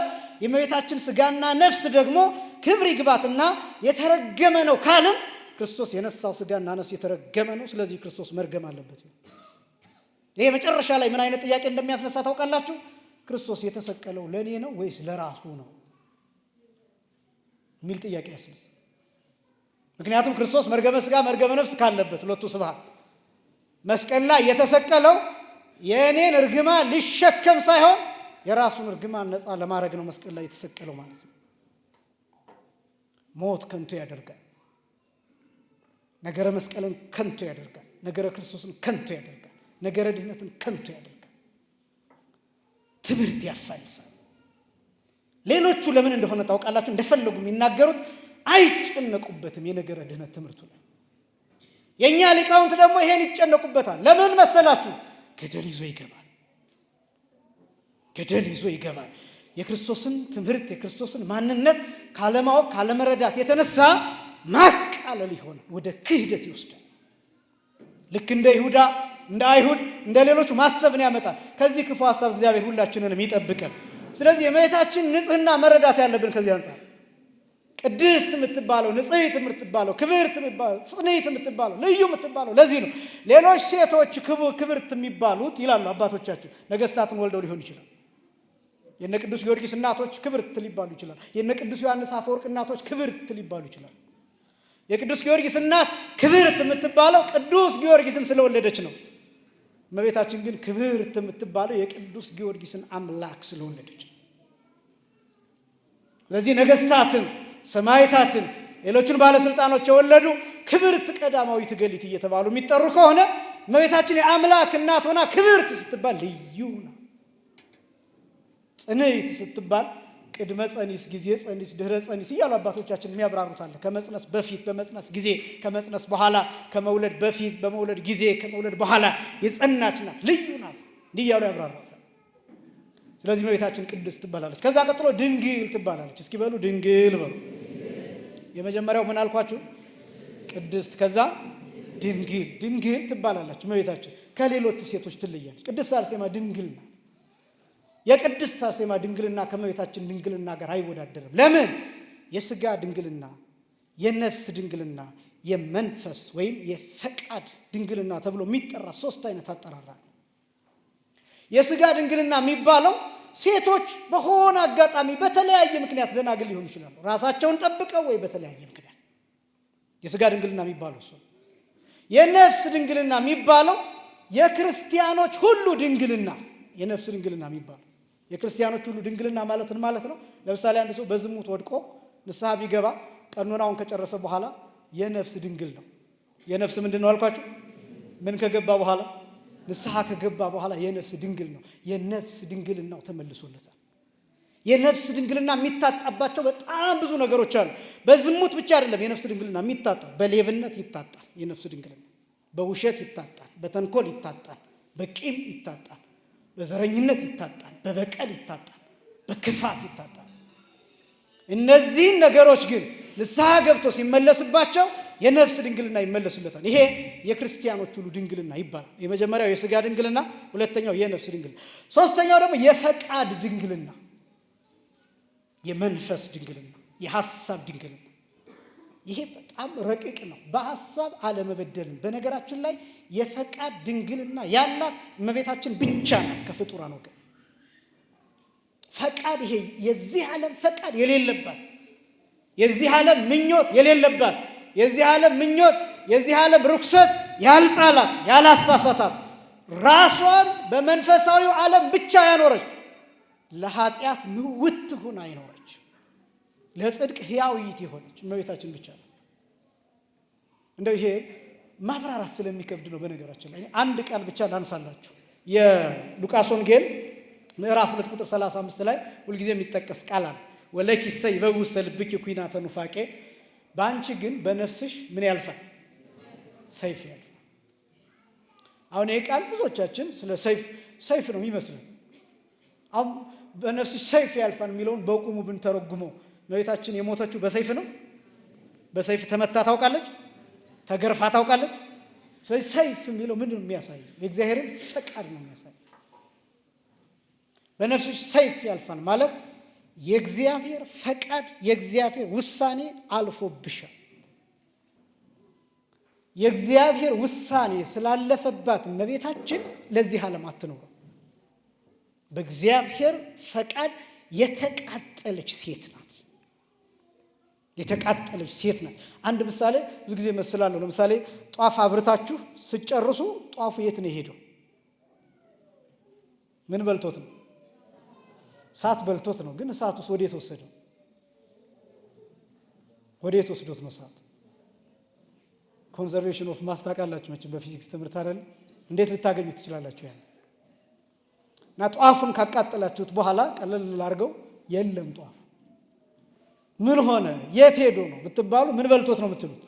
የእመቤታችን ስጋና ነፍስ ደግሞ ክብር ይግባትና የተረገመ ነው ካልን ክርስቶስ የነሳው ስጋና ነፍስ የተረገመ ነው። ስለዚህ ክርስቶስ መርገም አለበት። ይሄ መጨረሻ ላይ ምን አይነት ጥያቄ እንደሚያስነሳ ታውቃላችሁ? ክርስቶስ የተሰቀለው ለኔ ነው ወይስ ለራሱ ነው የሚል ጥያቄ ያስነሳ። ምክንያቱም ክርስቶስ መርገመ ስጋ መርገመ ነፍስ ካለበት ሎቱ ስብሐት መስቀል ላይ የተሰቀለው የእኔን እርግማን ሊሸከም ሳይሆን የራሱን እርግማን ነፃ ለማድረግ ነው መስቀል ላይ የተሰቀለው ማለት ነው። ሞት ከንቱ ያደርጋል። ነገረ መስቀልን ከንቱ ያደርጋል። ነገረ ክርስቶስን ከንቱ ያደርጋል። ነገረ ድህነትን ከንቱ ያደርጋል። ትምህርት ያፋልሳል። ሌሎቹ ለምን እንደሆነ ታውቃላችሁ? እንደፈለጉ የሚናገሩት አይጨነቁበትም የነገረ ድህነት ትምህርቱ ላይ። የእኛ ሊቃውንት ደግሞ ይሄን ይጨነቁበታል። ለምን መሰላችሁ? ገደል ይዞ ይገባል። ገደል ይዞ ይገባል። የክርስቶስን ትምህርት የክርስቶስን ማንነት ካለማወቅ ካለመረዳት የተነሳ ማቃለል ይሆናል፣ ወደ ክህደት ይወስዳል። ልክ እንደ ይሁዳ እንደ አይሁድ እንደ ሌሎቹ ማሰብን ያመጣል። ከዚህ ክፉ ሐሳብ እግዚአብሔር ሁላችንንም ይጠብቀን። ስለዚህ የእመቤታችን ንጽህና መረዳት ያለብን ከዚህ አንፃር ቅድስት የምትባለው ንጽሕት የምትባለው ክብርት የምትባለው ጽንዕት የምትባለው ልዩ የምትባለው ለዚህ ነው። ሌሎች ሴቶች ክብርት የሚባሉት ይላሉ አባቶቻችን ነገስታትን ወልደው ሊሆን ይችላል። የነ ቅዱስ ጊዮርጊስ እናቶች ክብርት ሊባሉ ይችላል። የነ ቅዱስ ዮሐንስ አፈወርቅ እናቶች ክብርት ሊባሉ ይችላል። የቅዱስ ጊዮርጊስ እናት ክብርት የምትባለው ቅዱስ ጊዮርጊስን ስለወለደች ነው። እመቤታችን ግን ክብርት የምትባለው የቅዱስ ጊዮርጊስን አምላክ ስለወለደች። ስለዚህ ነገስታትን፣ ሰማዕታትን፣ ሌሎችን ባለስልጣኖች የወለዱ ክብርት ቀዳማዊት እገሊት እየተባሉ የሚጠሩ ከሆነ እመቤታችን የአምላክ እናት ሆና ክብርት ስትባል ልዩ ነው። ጽንዕት ስትባል ቅድመ ጸኒስ፣ ጊዜ ጸኒስ፣ ድህረ ጸኒስ እያሉ አባቶቻችን የሚያብራሩት አለ። ከመጽነስ በፊት፣ በመጽነስ ጊዜ፣ ከመጽነስ በኋላ፣ ከመውለድ በፊት፣ በመውለድ ጊዜ፣ ከመውለድ በኋላ የጸናች ናት፣ ልዩ ናት እንዲህ እያሉ ያብራሩታል። ስለዚህ እመቤታችን ቅድስት ትባላለች። ከዛ ቀጥሎ ድንግል ትባላለች። እስኪ በሉ ድንግል በሉ። የመጀመሪያው ምን አልኳችሁ? ቅድስት፣ ከዛ ድንግል። ድንግል ትባላለች እመቤታችን። ከሌሎቹ ሴቶች ትለያለች። ቅድስት አርሴማ ድንግል ናት። የቅድስት አርሴማ ድንግልና ከእመቤታችን ድንግልና ጋር አይወዳደርም። ለምን? የሥጋ ድንግልና፣ የነፍስ ድንግልና፣ የመንፈስ ወይም የፈቃድ ድንግልና ተብሎ የሚጠራ ሶስት አይነት አጠራራ። የሥጋ ድንግልና የሚባለው ሴቶች በሆነ አጋጣሚ በተለያየ ምክንያት ደናግል ሊሆኑ ይችላሉ፣ ራሳቸውን ጠብቀው ወይ በተለያየ ምክንያት የሥጋ ድንግልና የሚባለው እሱ። የነፍስ ድንግልና የሚባለው የክርስቲያኖች ሁሉ ድንግልና፣ የነፍስ ድንግልና የሚባለው የክርስቲያኖች ሁሉ ድንግልና ማለትን ማለት ነው። ለምሳሌ አንድ ሰው በዝሙት ወድቆ ንስሐ ቢገባ ቀኖናውን ከጨረሰ በኋላ የነፍስ ድንግል ነው። የነፍስ ምንድን ነው አልኳቸው? ምን ከገባ በኋላ? ንስሐ ከገባ በኋላ የነፍስ ድንግል ነው። የነፍስ ድንግልናው ተመልሶለታል። የነፍስ ድንግልና የሚታጣባቸው በጣም ብዙ ነገሮች አሉ። በዝሙት ብቻ አይደለም የነፍስ ድንግልና የሚታጣ፣ በሌብነት ይታጣል የነፍስ ድንግልና፣ በውሸት ይታጣል፣ በተንኮል ይታጣል፣ በቂም ይታጣል፣ በዘረኝነት ይታጣል፣ በበቀል ይታጣል፣ በክፋት ይታጣል። እነዚህን ነገሮች ግን ንስሐ ገብቶ ሲመለስባቸው የነፍስ ድንግልና ይመለስለታል። ይሄ የክርስቲያኖች ሁሉ ድንግልና ይባላል። የመጀመሪያው የሥጋ ድንግልና፣ ሁለተኛው የነፍስ ድንግልና፣ ሶስተኛው ደግሞ የፈቃድ ድንግልና፣ የመንፈስ ድንግልና፣ የሐሳብ ድንግልና። ይሄ በጣም ረቂቅ ነው። በሐሳብ አለመበደልን። በነገራችን ላይ የፈቃድ ድንግልና ያላት እመቤታችን ብቻ ናት ከፍጡራን ወገን። ፈቃድ፣ ይሄ የዚህ ዓለም ፈቃድ የሌለባት፣ የዚህ ዓለም ምኞት የሌለባት፣ የዚህ ዓለም ምኞት፣ የዚህ ዓለም ርኩሰት ያልጣላት፣ ያላሳሳታት፣ ራሷን በመንፈሳዊው ዓለም ብቻ ያኖረች፣ ለኃጢአት ምውት ሆና አይኖረች፣ ለጽድቅ ሕያዊት የሆነች እመቤታችን ብቻ ነው። እንደው ይሄ ማብራራት ስለሚከብድ ነው። በነገራችን ላይ አንድ ቃል ብቻ ላንሳላችሁ። የሉቃስ ወንጌል ምዕራፍ 2 ቁጥር 35 ላይ ሁልጊዜ የሚጠቀስ ቃል አለ። ወለኪ ሰይበ ውስተ ልብኪ ኩናተ ኑፋቄ፣ በአንቺ ግን በነፍስሽ ምን ያልፋል? ሰይፍ ያልፋል። አሁን ይሄ ቃል ብዙዎቻችን ስለ ሰይፍ ነው የሚመስለው። አሁን በነፍስሽ ሰይፍ ያልፋል የሚለውን በቁሙ ብንተረጉመው እመቤታችን የሞተችው በሰይፍ ነው። በሰይፍ ተመታ ታውቃለች? ተገርፋ ታውቃለች? ስለዚህ ሰይፍ የሚለው ምንድን ነው የሚያሳየው? የእግዚአብሔርን ፈቃድ ነው የሚያሳየው። በነፍስሽ ሰይፍ ያልፋል ማለት የእግዚአብሔር ፈቃድ፣ የእግዚአብሔር ውሳኔ አልፎብሻል። የእግዚአብሔር ውሳኔ ስላለፈባት እመቤታችን ለዚህ ዓለም አትኖርም። በእግዚአብሔር ፈቃድ የተቃጠለች ሴት ናት። የተቃጠለች ሴት ናት። አንድ ምሳሌ ብዙ ጊዜ መስላለሁ። ለምሳሌ ጧፍ አብርታችሁ ስጨርሱ ጧፉ የት ነው የሄደው? ምን በልቶት ነው? እሳት በልቶት ነው። ግን እሳቱስ ወዴት ወሰደው? ወዴት ወስዶት ነው እሳቱ? ኮንዘርቬሽን ኦፍ ማስ ታውቃላችሁ መቼም በፊዚክስ ትምህርት አይደል? እንዴት ልታገኙ ትችላላችሁ? ያን እና ጧፉን ካቃጠላችሁት በኋላ ቀለል ላድርገው፣ የለም ጧፉ ምን ሆነ የት ሄዶ ነው ብትባሉ ምን በልቶት ነው የምትሉት?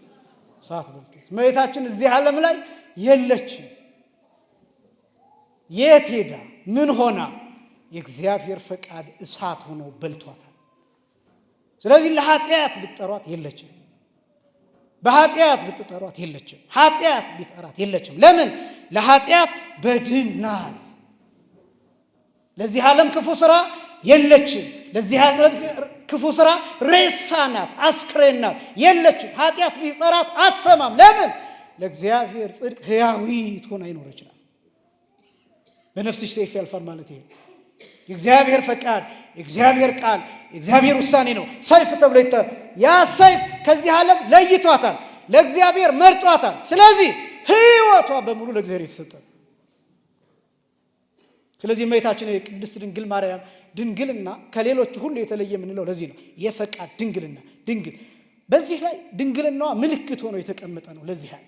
እሳት በልቶት። እመቤታችን እዚህ ዓለም ላይ የለችም። የት ሄዳ ምን ሆና? የእግዚአብሔር ፈቃድ እሳት ሆኖ በልቷታል። ስለዚህ ለኃጢአት ብትጠሯት የለችም። በኃጢአት ብትጠሯት የለችም። ኃጢአት ቢጠራት የለችም። ለምን? ለኃጢአት በድን ናት። ለዚህ ዓለም ክፉ ስራ የለችም። ለዚህ ዓለም ክፉ ስራ ሬሳ ናት፣ አስክሬን ናት፣ የለችም። ኃጢአት ቢጠራት አትሰማም። ለምን? ለእግዚአብሔር ጽድቅ ሕያዊት ሆና ይኖረች ናት። በነፍስሽ ሰይፍ ያልፋል ማለት ይሄ የእግዚአብሔር ፈቃድ፣ የእግዚአብሔር ቃል፣ የእግዚአብሔር ውሳኔ ነው ሰይፍ ተብሎ ያ ሰይፍ ከዚህ ዓለም ለይቷታል፣ ለእግዚአብሔር መርጧታል። ስለዚህ ሕይወቷ በሙሉ ለእግዚአብሔር የተሰጠ። ስለዚህ እመቤታችን የቅድስት ድንግል ማርያም ድንግልና ከሌሎች ሁሉ የተለየ የምንለው ለዚህ ነው። የፈቃድ ድንግልና ድንግል በዚህ ላይ ድንግልናዋ ምልክት ሆኖ የተቀመጠ ነው። ለዚህ ያህል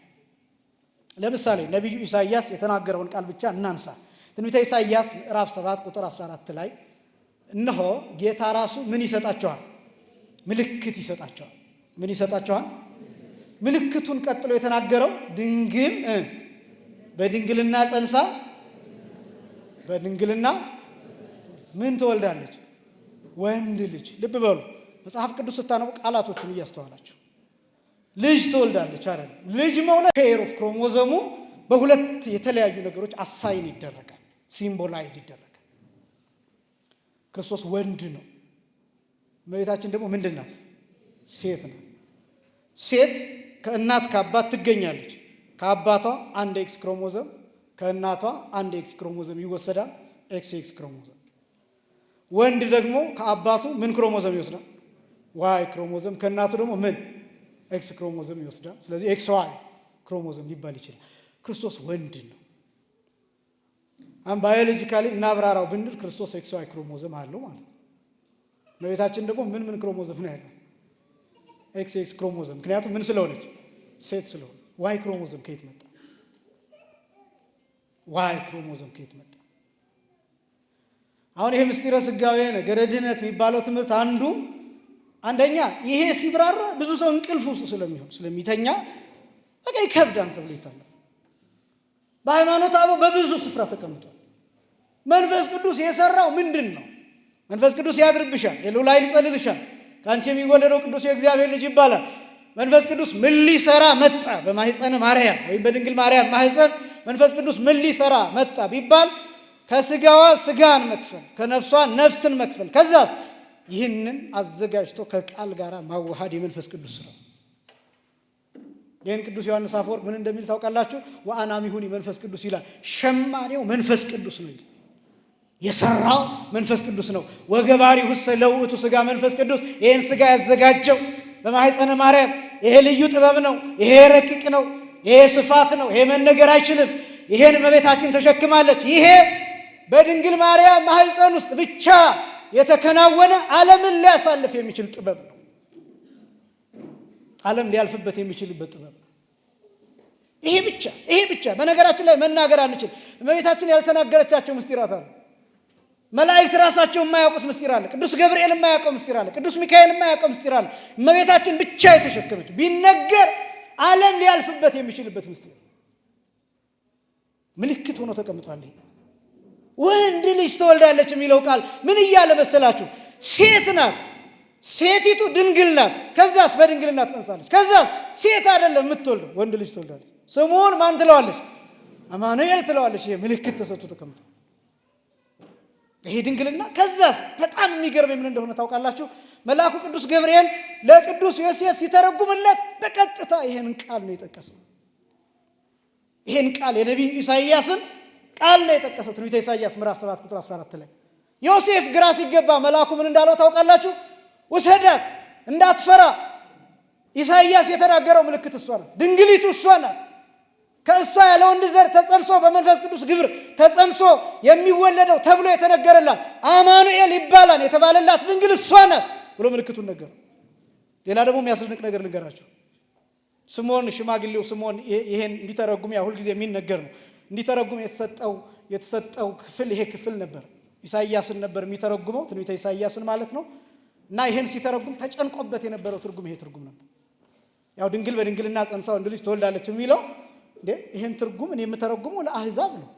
ለምሳሌ ነቢዩ ኢሳይያስ የተናገረውን ቃል ብቻ እናንሳ። ትንቢተ ኢሳይያስ ምዕራፍ 7 ቁጥር 14 ላይ እነሆ ጌታ ራሱ ምን ይሰጣቸዋል? ምልክት ይሰጣቸዋል። ምን ይሰጣቸዋል? ምልክቱን ቀጥሎ የተናገረው ድንግል በድንግልና ጸንሳ በድንግልና ምን ትወልዳለች? ወንድ ልጅ። ልብ በሉ መጽሐፍ ቅዱስ ስታነቡ ቃላቶቹን እያስተዋላችሁ ልጅ ትወልዳለች አይደል? ልጅ መውለድ ፔር ኦፍ ክሮሞዞሙ በሁለት የተለያዩ ነገሮች አሳይን ይደረጋል፣ ሲምቦላይዝ ይደረጋል። ክርስቶስ ወንድ ነው። እመቤታችን ደግሞ ምንድን ናት? ሴት ነው። ሴት ከእናት ከአባት ትገኛለች። ከአባቷ አንድ ኤክስ ክሮሞዞም ከእናቷ አንድ ኤክስ ክሮሞዞም ይወሰዳል፣ ኤክስ ክሮሞዞም። ወንድ ደግሞ ከአባቱ ምን ክሮሞዞም ይወስዳል? ዋይ ክሮሞዞም። ከእናቱ ደግሞ ምን ኤክስ ክሮሞዞም ይወስዳል። ስለዚህ ኤክስ ዋይ ክሮሞዞም ሊባል ይችላል። ክርስቶስ ወንድ ነው። አሁን ባዮሎጂካሊ እናብራራው ብንል ክርስቶስ ኤክስ ዋይ ክሮሞዞም አለው ማለት ነው። እመቤታችን ደግሞ ምን ክሮሞዞም ነው ያለው? ኤክስ ክሮሞዞም። ምክንያቱም ምን ስለሆነች? ሴት ስለሆነ። ዋይ ክሮሞዞም ከየት መጣ? ዋይ ክሮሞዞም ከየት መጣ? አሁን ይሄ ምስጢረ ሥጋዌ ነገረ ድኅነት የሚባለው ትምህርት አንደኛ ይሄ ሲብራራ ብዙ ሰው እንቅልፍ ውስጥ ስለሚተኛ በቃ ይከብዳል ተብሎ ይታለፋል። በሃይማኖት አበው በብዙ ስፍራ ተቀምጧል። መንፈስ ቅዱስ የሰራው ምንድን ነው? መንፈስ ቅዱስ ያድርብሻል፣ የልዑል ኃይል ይጸልልሻል፣ ከአንቺ የሚወለደው ቅዱስ የእግዚአብሔር ልጅ ይባላል። መንፈስ ቅዱስ ምን ሊሰራ መጣ? በማህፀነ ማርያም ወይም በድንግል ማርያም ማህፀን መንፈስ ቅዱስ ምን ሊሰራ መጣ ቢባል ከስጋዋ ስጋን መክፈል፣ ከነፍሷ ነፍስን መክፈል፣ ከዛስ ይህንን አዘጋጅቶ ከቃል ጋር ማዋሃድ የመንፈስ ቅዱስ ስራ። ይህን ቅዱስ ዮሐንስ አፈወርቅ ምን እንደሚል ታውቃላችሁ? ወአናሚሁኒ መንፈስ ቅዱስ ይላል። ሸማኔው መንፈስ ቅዱስ ነው፣ የሰራው መንፈስ ቅዱስ ነው። ወገባሪሁ ለውእቱ ስጋ መንፈስ ቅዱስ፣ ይህን ስጋ ያዘጋጀው በማህፀነ ማርያም። ይሄ ልዩ ጥበብ ነው፣ ይሄ ረቂቅ ነው፣ ይሄ ስፋት ነው፣ ይሄ መነገር አይችልም። ይሄን እመቤታችን ተሸክማለች። ይሄ በድንግል ማርያም ማህፀን ውስጥ ብቻ የተከናወነ ዓለምን ሊያሳልፍ የሚችል ጥበብ ነው። ዓለም ሊያልፍበት የሚችልበት ጥበብ ነው። ይሄ ብቻ በነገራችን ላይ መናገር አንችል። እመቤታችን ያልተናገረቻቸው ምስጢራት አሉ። መላእክት ራሳቸው የማያውቁት ምስጢር አለ። ቅዱስ ገብርኤል የማያውቀው ምስጢር አለ። ቅዱስ ሚካኤል የማያውቀው ምስጢር አለ። እመቤታችን ብቻ የተሸከመች ቢነገር ዓለም ሊያልፍበት የሚችልበት ምስጢር ምልክት ሆኖ ተቀምጧል። ወንድ ልጅ ትወልዳለች የሚለው ቃል ምን እያለ መሰላችሁ? ሴት ናት። ሴቲቱ ድንግል ናት። ከዛስ በድንግልና ትጸንሳለች። ከዛስ ሴት አይደለም የምትወልደው፣ ወንድ ልጅ ትወልዳለች። ስሙን ማን ትለዋለች? አማኑኤል ትለዋለች። ይሄ ምልክት ተሰጥቶ ተቀምጧል። ይሄ ድንግልና። ከዛስ በጣም የሚገርም ምን እንደሆነ ታውቃላችሁ? መልአኩ ቅዱስ ገብርኤል ለቅዱስ ዮሴፍ ሲተረጉምለት በቀጥታ ይሄን ቃል ነው የጠቀሰው። ይሄን ቃል የነቢዩ ኢሳይያስን ቃል ነው የጠቀሰው። ትንቢተ ኢሳይያስ ምዕራፍ 7 ቁጥር 14 ላይ ዮሴፍ ግራ ሲገባ መልአኩ ምን እንዳለው ታውቃላችሁ? ውሰዳት፣ እንዳትፈራ። ኢሳይያስ የተናገረው ምልክት እሷ ናት። ድንግሊቱ እሷ ናት። ከእሷ ያለ ወንድ ዘር ተጸንሶ በመንፈስ ቅዱስ ግብር ተጸንሶ የሚወለደው ተብሎ የተነገረላት አማኑኤል ይባላል የተባለላት ድንግል እሷ ናት ብሎ ምልክቱን ነገረ። ሌላ ደግሞ የሚያስደንቅ ነገር ልንገራችሁ። ስምዖን ሽማግሌው ስምዖን ይሄን እንዲተረጉም ያ ሁልጊዜ የሚነገር ነው። እንዲተረጉም የተሰጠው ክፍል ይሄ ክፍል ነበር። ኢሳይያስን ነበር የሚተረጉመው፣ ትንቢተ ኢሳይያስን ማለት ነው። እና ይሄን ሲተረጉም ተጨንቆበት የነበረው ትርጉም ይሄ ትርጉም ነበር። ያው ድንግል በድንግልና ጸንሳ ወንድ ልጅ ትወልዳለች የሚለው ይሄን ትርጉም እኔ የምተረጉመው ለአህዛብ ነው።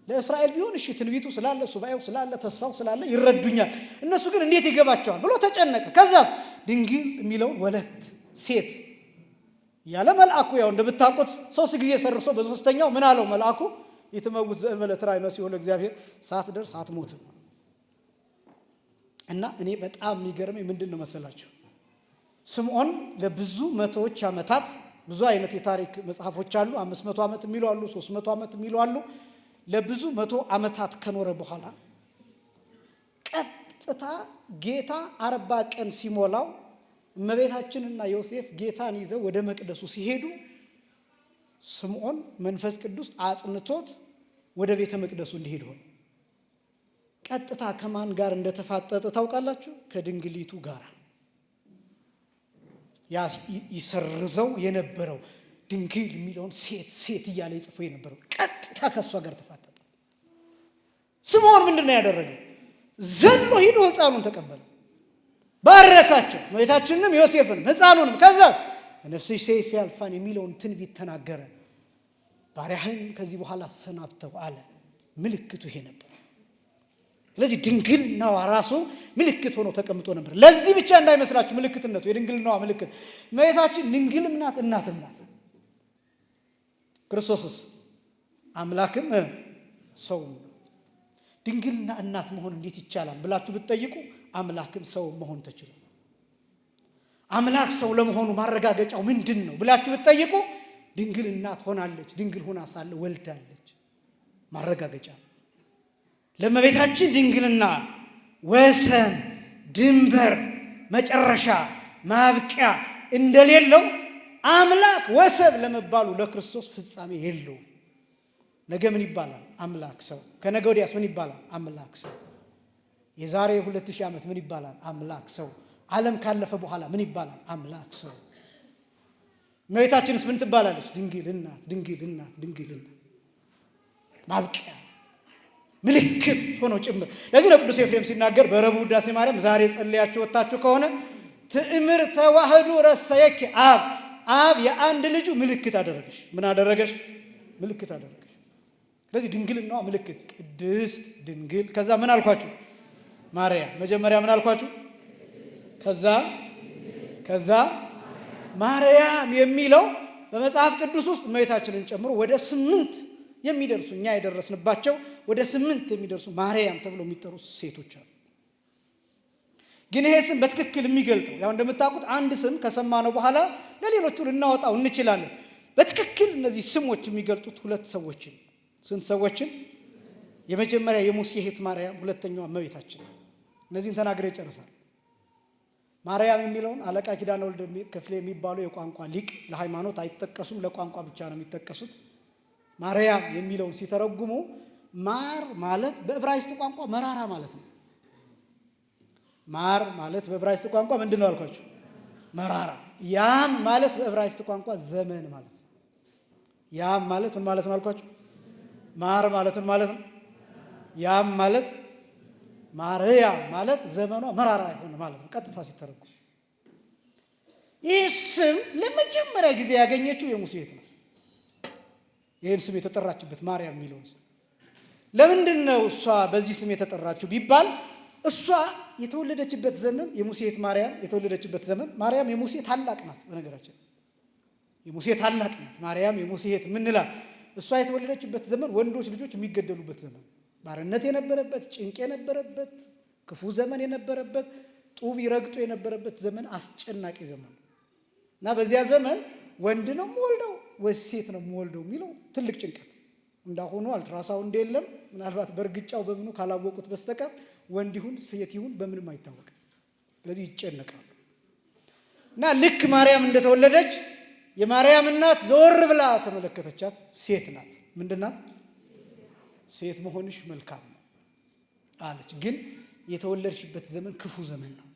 ለእስራኤል ቢሆን እሺ ትንቢቱ ስላለ ሱባኤው ስላለ ተስፋው ስላለ ይረዱኛል። እነሱ ግን እንዴት ይገባቸዋል ብሎ ተጨነቀ። ከዛስ ድንግል የሚለውን ወለት ሴት ያለ መልአኩ ያው እንደምታውቁት 3 ጊዜ ሰርሶ በሶስተኛው ምን አለው መልአኩ? ይትመውት ዘእንበለ ትራይ መሲሁ ለእግዚአብሔር፣ ሳትደርስ አትሞትም። እና እኔ በጣም የሚገርመኝ ምንድን ነው መሰላችሁ? ስምዖን ለብዙ መቶዎች ዓመታት ብዙ አይነት የታሪክ መጽሐፎች አሉ። 500 ዓመት የሚሉ አሉ፣ 300 ዓመት የሚሉ አሉ። ለብዙ 100 ዓመታት ከኖረ በኋላ ቀጥታ ጌታ 40 ቀን ሲሞላው እመቤታችንና ዮሴፍ ጌታን ይዘው ወደ መቅደሱ ሲሄዱ ስምዖን መንፈስ ቅዱስ አጽንቶት ወደ ቤተ መቅደሱ እንዲሄድ ሆነ። ቀጥታ ከማን ጋር እንደተፋጠጠ ታውቃላችሁ? ከድንግሊቱ ጋር። ያ ይሰርዘው የነበረው ድንግል የሚለውን ሴት እያለ ይጽፎ የነበረው ቀጥታ ከእሷ ጋር ተፋጠጠ። ስምዖን ምንድን ነው ያደረገው? ዘሎ ሂዶ ሕፃኑን ተቀበለ፣ ባረካቸው። እመቤታችንንም ዮሴፍንም ሕፃኑንም። ከዛ ነፍስሽ ሰይፍ ያልፋል የሚለውን ትንቢት ተናገረ። ባሪያህን ከዚህ በኋላ ሰናብተው አለ። ምልክቱ ይሄ ነበር። ስለዚህ ድንግልናዋ ራሱ ምልክት ሆኖ ተቀምጦ ነበር። ለዚህ ብቻ እንዳይመስላችሁ ምልክትነቱ፣ የድንግልናዋ ምልክት እመቤታችን ድንግልም ናት፣ እናትም ናት። ክርስቶስስ አምላክም ሰውም ነው። ድንግልና እናት መሆን እንዴት ይቻላል ብላችሁ ብትጠይቁ አምላክም ሰው መሆን ተችሏል። አምላክ ሰው ለመሆኑ ማረጋገጫው ምንድን ነው ብላችሁ ብትጠይቁ ድንግል እናት ሆናለች፣ ድንግል ሆና ሳለ ወልዳለች። ማረጋገጫ ለእመቤታችን ድንግልና ወሰን፣ ድንበር፣ መጨረሻ፣ ማብቂያ እንደሌለው አምላክ ወሰብ ለመባሉ ለክርስቶስ ፍጻሜ የለውም። ነገ ምን ይባላል? አምላክ ሰው። ከነገ ወዲያስ ምን ይባላል? አምላክ ሰው። የዛሬ 2000 ዓመት ምን ይባላል? አምላክ ሰው። ዓለም ካለፈ በኋላ ምን ይባላል? አምላክ ሰው። እመቤታችንስ ምን ትባላለች? ድንግል እናት፣ ድንግል እናት፣ ድንግል እናት። ማብቂያ ምልክት ሆኖ ጭምር። ለዚህ ነው ቅዱስ ኤፍሬም ሲናገር በረቡዕ ውዳሴ ማርያም ዛሬ ጸልያችሁ ወጣችሁ ከሆነ ትዕምር ተዋህዶ ረሰየኪ አብ፣ አብ የአንድ ልጁ ምልክት አደረገሽ። ምን አደረገሽ? ምልክት አደረገሽ። ስለዚህ ድንግልናዋ ምልክት፣ ቅድስት ድንግል። ከዛ ምን አልኳችሁ? ማርያም። መጀመሪያ ምን አልኳችሁ? ከዛ ማርያም የሚለው በመጽሐፍ ቅዱስ ውስጥ እመቤታችንን ጨምሮ ወደ 8 የሚደርሱ እኛ የደረስንባቸው ወደ 8 የሚደርሱ ማርያም ተብሎ የሚጠሩ ሴቶች አሉ። ግን ይሄ ስም በትክክል የሚገልጠው ያው እንደምታውቁት አንድ ስም ከሰማነው በኋላ ለሌሎቹ ልናወጣው እንችላለን። በትክክል እነዚህ ስሞች የሚገልጡት 2 ሰዎችን። ስንት ሰዎችን? የመጀመሪያ የሙሴ እህት ማርያም፣ ሁለተኛዋ እመቤታችን። እነዚህን ተናግሬ ይጨርሳል። ማርያም የሚለውን አለቃ ኪዳነ ወልድ ክፍሌ የሚባሉ የቋንቋ ሊቅ፣ ለሃይማኖት አይጠቀሱም፣ ለቋንቋ ብቻ ነው የሚጠቀሱት። ማርያም የሚለውን ሲተረጉሙ ማር ማለት በዕብራይስጥ ቋንቋ መራራ ማለት ነው። ማር ማለት በዕብራይስጥ ቋንቋ ምንድን ነው አልኳቸው? መራራ። ያም ማለት በዕብራይስጥ ቋንቋ ዘመን ማለት ነው። ያም ማለት ምን ማለት ነው አልኳቸው? ማር ማለት ምን ማለት ነው? ያም ማለት ማርያም ማለት ዘመኗ መራራ የሆነ ማለት ነው ቀጥታ ሲተረጉም። ይህ ስም ለመጀመሪያ ጊዜ ያገኘችው የሙሴ እህት ነው። ይህን ስም የተጠራችበት ማርያም የሚለውን ስም ለምንድን ነው እሷ በዚህ ስም የተጠራችው ቢባል እሷ የተወለደችበት ዘመን የሙሴ እህት ማርያም የተወለደችበት ዘመን ማርያም የሙሴ ታላቅ ናት። በነገራችን የሙሴ ታላቅ ናት ማርያም የሙሴ እህት ምንላት። እሷ የተወለደችበት ዘመን ወንዶች ልጆች የሚገደሉበት ዘመን፣ ባርነት የነበረበት፣ ጭንቅ የነበረበት፣ ክፉ ዘመን የነበረበት፣ ጡብ ይረግጡ የነበረበት ዘመን፣ አስጨናቂ ዘመን እና በዚያ ዘመን ወንድ ነው የምወልደው ወይስ ሴት ነው የምወልደው የሚለው ትልቅ ጭንቀት። እንዳሁኑ አልትራሳውንድ የለም። ምናልባት በእርግጫው በምኑ ካላወቁት በስተቀር ወንድ ይሁን ሴት ይሁን በምንም አይታወቅም። ስለዚህ ይጨነቃሉ። እና ልክ ማርያም እንደተወለደች የማርያም እናት ዘወር ብላ ተመለከተቻት። ሴት ናት። ምንድን ናት? ሴት መሆንሽ መልካም ነው አለች። ግን የተወለድሽበት ዘመን ክፉ ዘመን ነው፣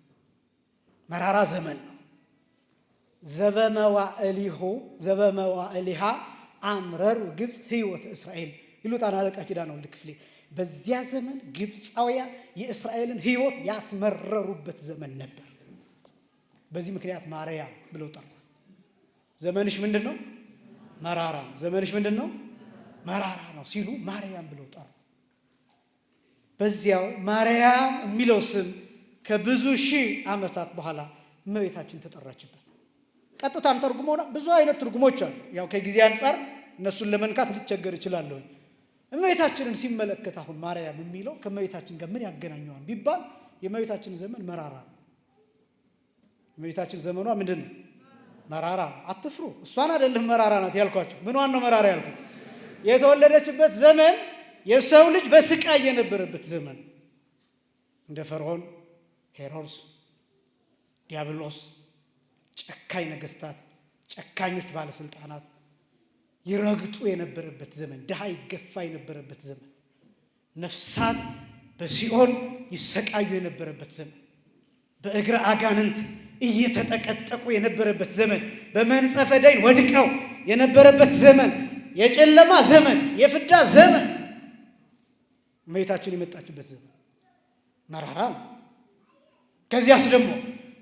መራራ ዘመን ነው። ዘበመዋዕሊሃ አምረሩ ግብፅ ሕይወት እስራኤል ይሉታል አለቃ ኪዳነ ወልድ ክፍሌ። በዚያ ዘመን ግብፃውያን የእስራኤልን ሕይወት ያስመረሩበት ዘመን ነበር። በዚህ ምክንያት ማርያም ብለው ጠሯት። ዘመንሽ ምንድን ነው? መራራ ነው። ዘመንሽ ምንድን ነው? መራራ ነው ሲሉ ማርያም ብለው ጠሩ። በዚያው ማርያም የሚለው ስም ከብዙ ሺህ ዓመታት በኋላ እመቤታችን ተጠራችበት። ቀጥታም ተርጉሞና ብዙ አይነት ትርጉሞች አሉ። ያው ከጊዜ አንጻር እነሱን ለመንካት ሊቸገር ይችላል። እመቤታችንን ሲመለከት አሁን ማርያም የሚለው ከእመቤታችን ጋር ምን ያገናኘዋል ቢባል የእመቤታችን ዘመን መራራ ነው። እመቤታችን ዘመኗ ምንድን ነው? መራራ። አትፍሩ፣ እሷን አይደለም መራራ ናት ያልኳቸው። ምኗን ነው መራራ ያልኩት? የተወለደችበት ዘመን የሰው ልጅ በስቃይ የነበረበት ዘመን፣ እንደ ፈርዖን፣ ሄሮድስ፣ ዲያብሎስ፣ ጨካኝ ነገስታት፣ ጨካኞች ባለስልጣናት፣ ይረግጡ የነበረበት ዘመን፣ ድሃ ይገፋ የነበረበት ዘመን፣ ነፍሳት በሲኦል ይሰቃዩ የነበረበት ዘመን፣ በእግረ አጋንንት እየተጠቀጠቁ የነበረበት ዘመን፣ በመንጸፈ ደይን ወድቀው የነበረበት ዘመን፣ የጨለማ ዘመን፣ የፍዳ ዘመን፣ እመቤታችን የመጣችበት ዘመን መራራ ነው። ከዚያስ ደግሞ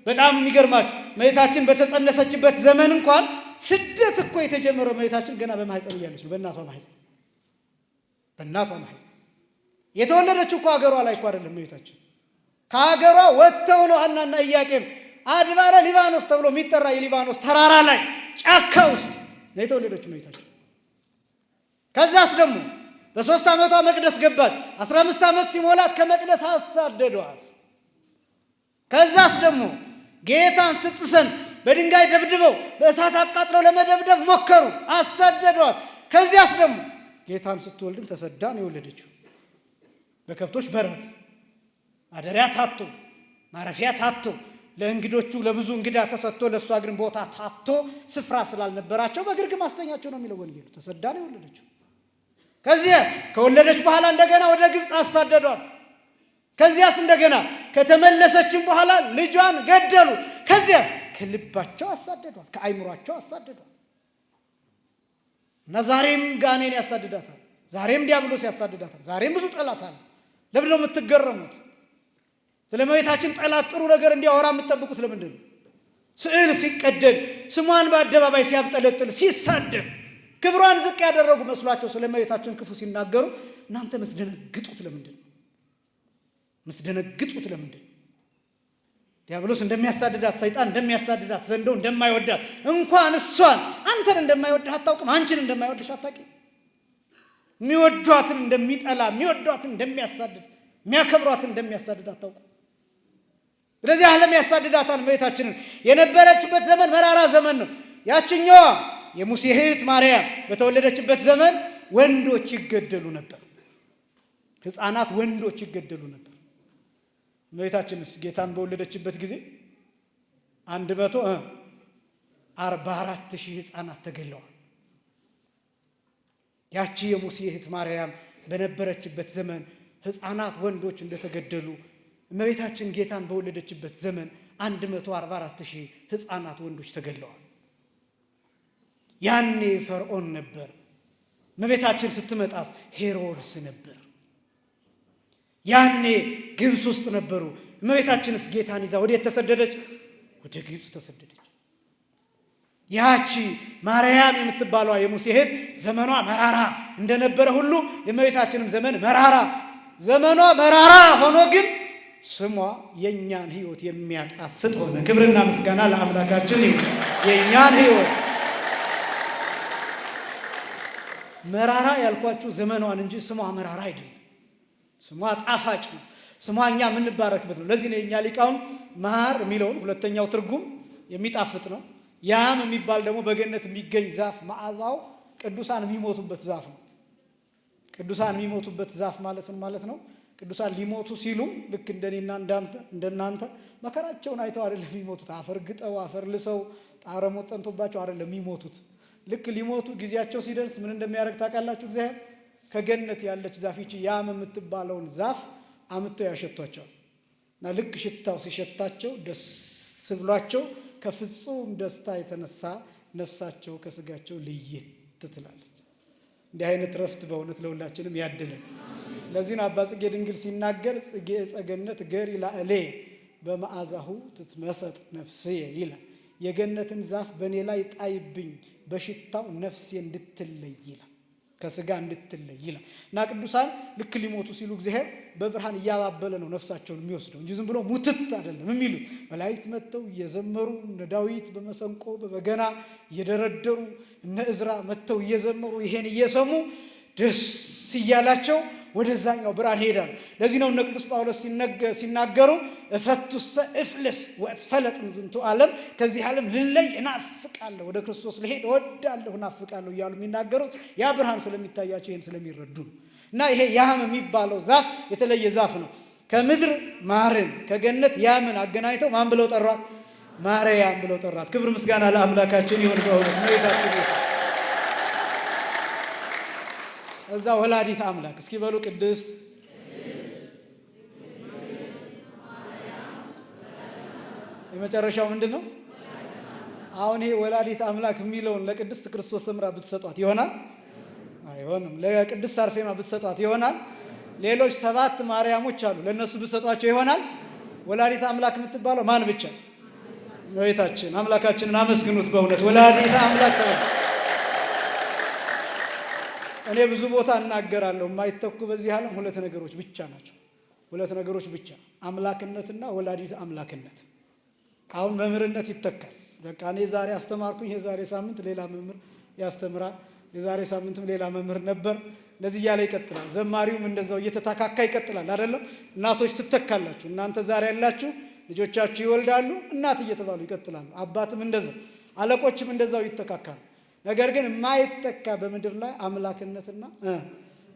በጣም የሚገርማችሁ እመቤታችን በተጸነሰችበት ዘመን እንኳን ስደት እኮ የተጀመረው እመቤታችን ገና በማህፀን እያለች ነው። በእናቷ ማህፀን የተወለደችው እኮ ሀገሯ ላይ እኮ አይደለም። እመቤታችን ከሀገሯ ወጥተው ነው ሐናና ኢያቄም አድባረ ሊባኖስ ተብሎ የሚጠራ የሊባኖስ ተራራ ላይ ጫካ ውስጥ ነው የተወለደችው እመቤታችን። ከዛስ ደግሞ በ3 ዓመቷ መቅደስ ገባች። 15 ዓመት ሲሞላት ከመቅደስ አሳደዷት። ከዛስ ደግሞ ጌታን ስትሰንስ በድንጋይ ደብድበው በእሳት አቃጥለው ለመደብደብ ሞከሩ፣ አሳደዷት። ከዚያስ ደግሞ ጌታን ስትወልድም ተሰዳ ነው የወለደችው። በከብቶች በረት ማደሪያ ታቶ ማረፊያ ታቶ ለእንግዶቹ ለብዙ እንግዳ ተሰጥቶ ለእሷ ግን ቦታ ታቶ ስፍራ ስላልነበራቸው በግርግም አስተኛቸው ነው የሚለው ወንጌሉ። ተሰዳ ነው የወለደችው። ከዚያ ከወለደች በኋላ እንደገና ወደ ግብፅ አሳደዷት። ከዚያስ እንደገና ከተመለሰችም በኋላ ልጇን ገደሉ። ከዚያስ ከልባቸው አሳደዷት፣ ከአይምሯቸው አሳደዷት። እና ዛሬም ጋኔን ያሳድዳታል፣ ዛሬም ዲያብሎስ ያሳድዳታል፣ ዛሬም ብዙ ጠላት አለ። ለምን ነው የምትገረሙት? ስለ እመቤታችን ጠላት ጥሩ ነገር እንዲያወራ የምትጠብቁት ለምንድን ነው? ስዕል ሲቀደድ፣ ስሟን በአደባባይ ሲያብጠለጥል፣ ሲሳደብ፣ ክብሯን ዝቅ ያደረጉ መስሏቸው ስለ እመቤታችን ክፉ ሲናገሩ እናንተ የምትደነግጡት ለምንድን ነው? የምትደነግጡት ለምንድን ነው? ዲያብሎስ እንደሚያሳድዳት፣ ሰይጣን እንደሚያሳድዳት፣ ዘንዶ እንደማይወዳት፣ እንኳን እሷን አንተን እንደማይወድህ አታውቅም? አንቺን እንደማይወድሽ አታውቂም? የሚወዷትን እንደሚጠላ፣ የሚወዷትን እንደሚያሳድድ፣ የሚያከብሯትን እንደሚያሳድድ አታውቅም? ስለዚህ ዓለም ያሳድዳታል። እመቤታችንን የነበረችበት ዘመን መራራ ዘመን ነው። ያችኛዋ የሙሴ እህት ማርያም በተወለደችበት ዘመን ወንዶች ይገደሉ ነበር። ሕፃናት ወንዶች ይገደሉ ነበር። እመቤታችንስ ጌታን በወለደችበት ጊዜ 144,000 ሕፃናት ተገለዋል። ያቺ የሙሴ እህት ማርያም በነበረችበት ዘመን ሕፃናት ወንዶች እንደተገደሉ እመቤታችን ጌታን በወለደችበት ዘመን 144,000 ሕፃናት ወንዶች ተገለዋል። ያኔ ፈርዖን ነበር። እመቤታችን ስትመጣስ ሄሮድስ ነበር። ያኔ ግብፅ ውስጥ ነበሩ። እመቤታችንስ ጌታን ይዛ ወዴት ተሰደደች? ወደ ግብፅ ተሰደደች። ያቺ ማርያም የምትባለዋ የሙሴ እህት ዘመኗ መራራ እንደነበረ ሁሉ የእመቤታችንም ዘመን መራራ፣ ዘመኗ መራራ ሆኖ ግን ስሟ የእኛን ሕይወት የሚያጣፍጥ ሆነ። ክብርና ምስጋና ለአምላካችን ይሁን። የእኛን ሕይወት መራራ ያልኳችሁ ዘመኗን እንጂ ስሟ መራራ አይደለም። ስሟ ጣፋጭ ነው። ስሟ እኛ የምንባረክበት ነው። ለዚህ ነው የእኛ ሊቃውን ማር የሚለውን ሁለተኛው ትርጉም የሚጣፍጥ ነው። ያም የሚባል ደግሞ በገነት የሚገኝ ዛፍ መዓዛው ቅዱሳን የሚሞቱበት ዛፍ ነው። ቅዱሳን የሚሞቱበት ዛፍ ማለት ነው። ቅዱሳን ሊሞቱ ሲሉ ልክ እንደኔና እንደናንተ መከራቸውን አይተው አይደለም የሚሞቱት። አፈር ግጠው አፈር ልሰው ጣረ ሞት ጠንቶባቸው አይደለም የሚሞቱት። ልክ ሊሞቱ ጊዜያቸው ሲደርስ ምን እንደሚያደርግ ታውቃላችሁ? እግዚአብሔር ከገነት ያለች ዛፍ ይቺ ያም የምትባለውን ዛፍ አምጥተው ያሸቷቸዋል። እና ልክ ሽታው ሲሸታቸው ደስ ብሏቸው ከፍጹም ደስታ የተነሳ ነፍሳቸው ከስጋቸው ልይት ትላለች። እንዲህ አይነት ረፍት በእውነት ለሁላችንም ያድለን። ለዚህ ነው አባ ጽጌ ድንግል ሲናገር ጽጌ ጸገነት ገሪ ላዕሌ በመዓዛሁ ትትመሰጥ ነፍስዬ ይላል። የገነትን ዛፍ በእኔ ላይ ጣይብኝ በሽታው ነፍሴ እንድትለይ ይላል፣ ከስጋ እንድትለይ ይላል። እና ቅዱሳን ልክ ሊሞቱ ሲሉ እግዚአብሔር በብርሃን እያባበለ ነው ነፍሳቸውን የሚወስደው እንጂ ዝም ብሎ ሙትት አይደለም የሚሉት። መላእክት መጥተው እየዘመሩ እነ ዳዊት በመሰንቆ በበገና እየደረደሩ እነ እዝራ መጥተው እየዘመሩ ይሄን እየሰሙ ደስ እያላቸው ወደዛኛው ብርሃን ሄዳል። ለዚህ ነው እነ ቅዱስ ጳውሎስ ሲናገሩ እፈቱሰ እፍልስ ወእትፈለጥ እምዝንቱ ዓለም፣ ከዚህ ዓለም ልለይ እናፍቃለሁ፣ ወደ ክርስቶስ ልሄድ እወዳለሁ እናፍቃለሁ እያሉ የሚናገሩት ያ ብርሃን ስለሚታያቸው ይህን ስለሚረዱ ነው። እና ይሄ ያም የሚባለው ዛፍ የተለየ ዛፍ ነው። ከምድር ማርን ከገነት ያምን አገናኝተው ማን ብለው ጠሯት? ማርያም ብለው ጠሯት። ክብር ምስጋና ለአምላካችን ይሁን። በእውነት እመቤታችን እዛ ወላዲት አምላክ እስኪ በሉ ቅድስት የመጨረሻው ምንድነው? አሁን ይሄ ወላዲት አምላክ የሚለውን ለቅድስት ክርስቶስ ሰምራ ብትሰጧት ይሆናል? አይሆንም። ለቅድስት አርሴማ ብትሰጧት ይሆናል? ሌሎች 7 ማርያሞች አሉ፣ ለነሱ ብትሰጧቸው ይሆናል? ወላዲት አምላክ የምትባለው ማን ብቻ? እመቤታችን። አምላካችንን አመስግኑት በእውነት ወላዲት አምላክ። እኔ ብዙ ቦታ እናገራለሁ፣ የማይተኩ በዚህ ዓለም 2 ነገሮች ብቻ ናቸው። 2 ነገሮች ብቻ፣ አምላክነትና ወላዲት አምላክነት። አሁን መምህርነት ይተካል። በቃ እኔ ዛሬ አስተማርኩኝ፣ የዛሬ ሳምንት ሌላ መምህር ያስተምራል፣ የዛሬ ሳምንትም ሌላ መምህር ነበር። ለዚህ እያለ ይቀጥላል። ዘማሪውም እንደዛው እየተታካካ ይቀጥላል አይደለም? እናቶች ትተካላችሁ። እናንተ ዛሬ ያላችሁ ልጆቻችሁ ይወልዳሉ፣ እናት እየተባሉ ይቀጥላሉ። አባትም እንደዛው፣ አለቆችም እንደዛው ይተካካሉ። ነገር ግን የማይተካ በምድር ላይ አምላክነትና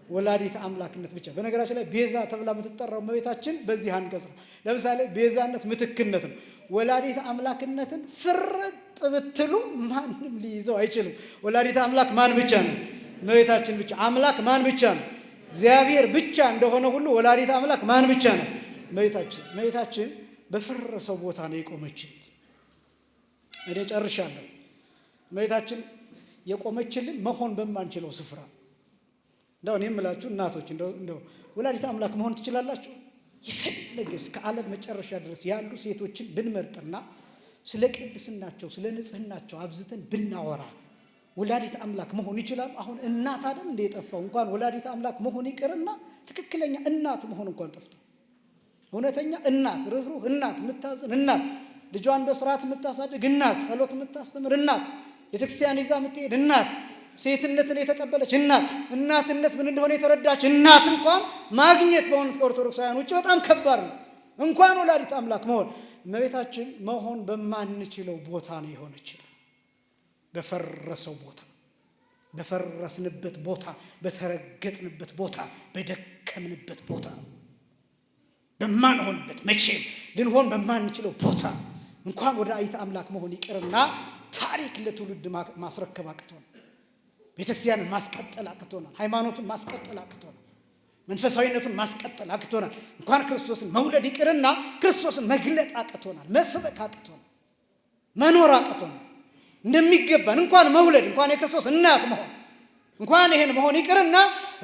ወላዲት አምላክነት ብቻ። በነገራችን ላይ ቤዛ ተብላ የምትጠራው እመቤታችን በዚህ አንቀጽ ነው። ለምሳሌ ቤዛነት ምትክነት ነው። ወላዲት አምላክነትን ፍርጥ ብትሉ ማንም ሊይዘው አይችልም። ወላዲት አምላክ ማን ብቻ ነው? እመቤታችን ብቻ። አምላክ ማን ብቻ ነው? እግዚአብሔር ብቻ እንደሆነ ሁሉ ወላዲት አምላክ ማን ብቻ ነው? እመቤታችን። እመቤታችን በፈረሰው ቦታ ነው የቆመችልን። እኔ ጨርሻለሁ። እመቤታችን የቆመችልን መሆን በማንችለው ስፍራ። እንደው እኔ የምላችሁ እናቶች እንደው ወላዲት አምላክ መሆን ትችላላችሁ? የፈለገ እስከ ዓለም መጨረሻ ድረስ ያሉ ሴቶችን ብንመርጥና ስለ ቅድስናቸው ስለ ንጽህናቸው አብዝተን ብናወራ ወላዲት አምላክ መሆን ይችላል? አሁን እናት አይደል እንደ የጠፋው? እንኳን ወላዲት አምላክ መሆን ይቅርና ትክክለኛ እናት መሆን እንኳን ጠፍቶ፣ እውነተኛ እናት፣ ርህሩህ እናት፣ የምታዝን እናት፣ ልጇን በስርዓት የምታሳድግ እናት፣ ጸሎት የምታስተምር እናት፣ ቤተክርስቲያን ይዛ የምትሄድ እናት፣ ሴትነትን የተቀበለች እናት፣ እናትነት ምን እንደሆነ የተረዳች እናት እንኳን ማግኘት በእውነት ከኦርቶዶክሳውያን ውጭ በጣም ከባድ ነው። እንኳን ወላዲት አምላክ መሆን። እመቤታችን መሆን በማንችለው ቦታ ነው የሆነችው። በፈረሰው ቦታ፣ በፈረስንበት ቦታ፣ በተረገጥንበት ቦታ፣ በደከምንበት ቦታ፣ በማንሆንበት መቼም ልንሆን በማንችለው ቦታ እንኳን ወላዲት አምላክ መሆን ይቅርና ታሪክ ለትውልድ ማስረከብ አቅቶናል። ቤተክርስቲያንን ማስቀጠል አቅቶናል። ሃይማኖቱን ማስቀጠል አቅቶናል። መንፈሳዊነቱን ማስቀጠል አቅቶናል። እንኳን ክርስቶስን መውለድ ይቅርና ክርስቶስን መግለጥ አቅቶናል። መስበክ አቅቶናል። መኖር አቅቶናል። እንደሚገባን እንኳን መውለድ፣ እንኳን የክርስቶስ እናት መሆን፣ እንኳን ይሄን መሆን ይቅርና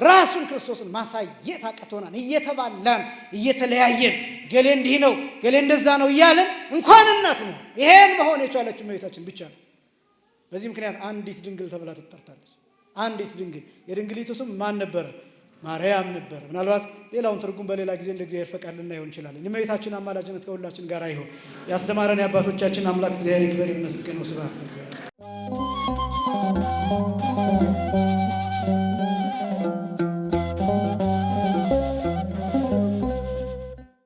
ራሱን ክርስቶስን ማሳየት አቅቶናል። እየተባላን እየተለያየን ገሌ እንዲህ ነው ገሌ እንደዛ ነው እያለን እንኳን እናት መሆን ይሄን መሆን የቻለችው እመቤታችን ብቻ ነው። በዚህ ምክንያት አንዲት ድንግል ተብላ ትጠርታለች። አንዲት ድንግል። የድንግሊቱ ስም ማን ነበረ? ማርያም ነበረ። ምናልባት ሌላውን ትርጉም በሌላ ጊዜ እንደ እግዚአብሔር ፈቃድ ልናየው እንችላለን። የእመቤታችን አማላጅነት ከሁላችን ጋር ይሁን። ያስተማረን የአባቶቻችን አምላክ እግዚአብሔር ይክበር ይመስገን። ስብሐት ለእግዚአብሔር።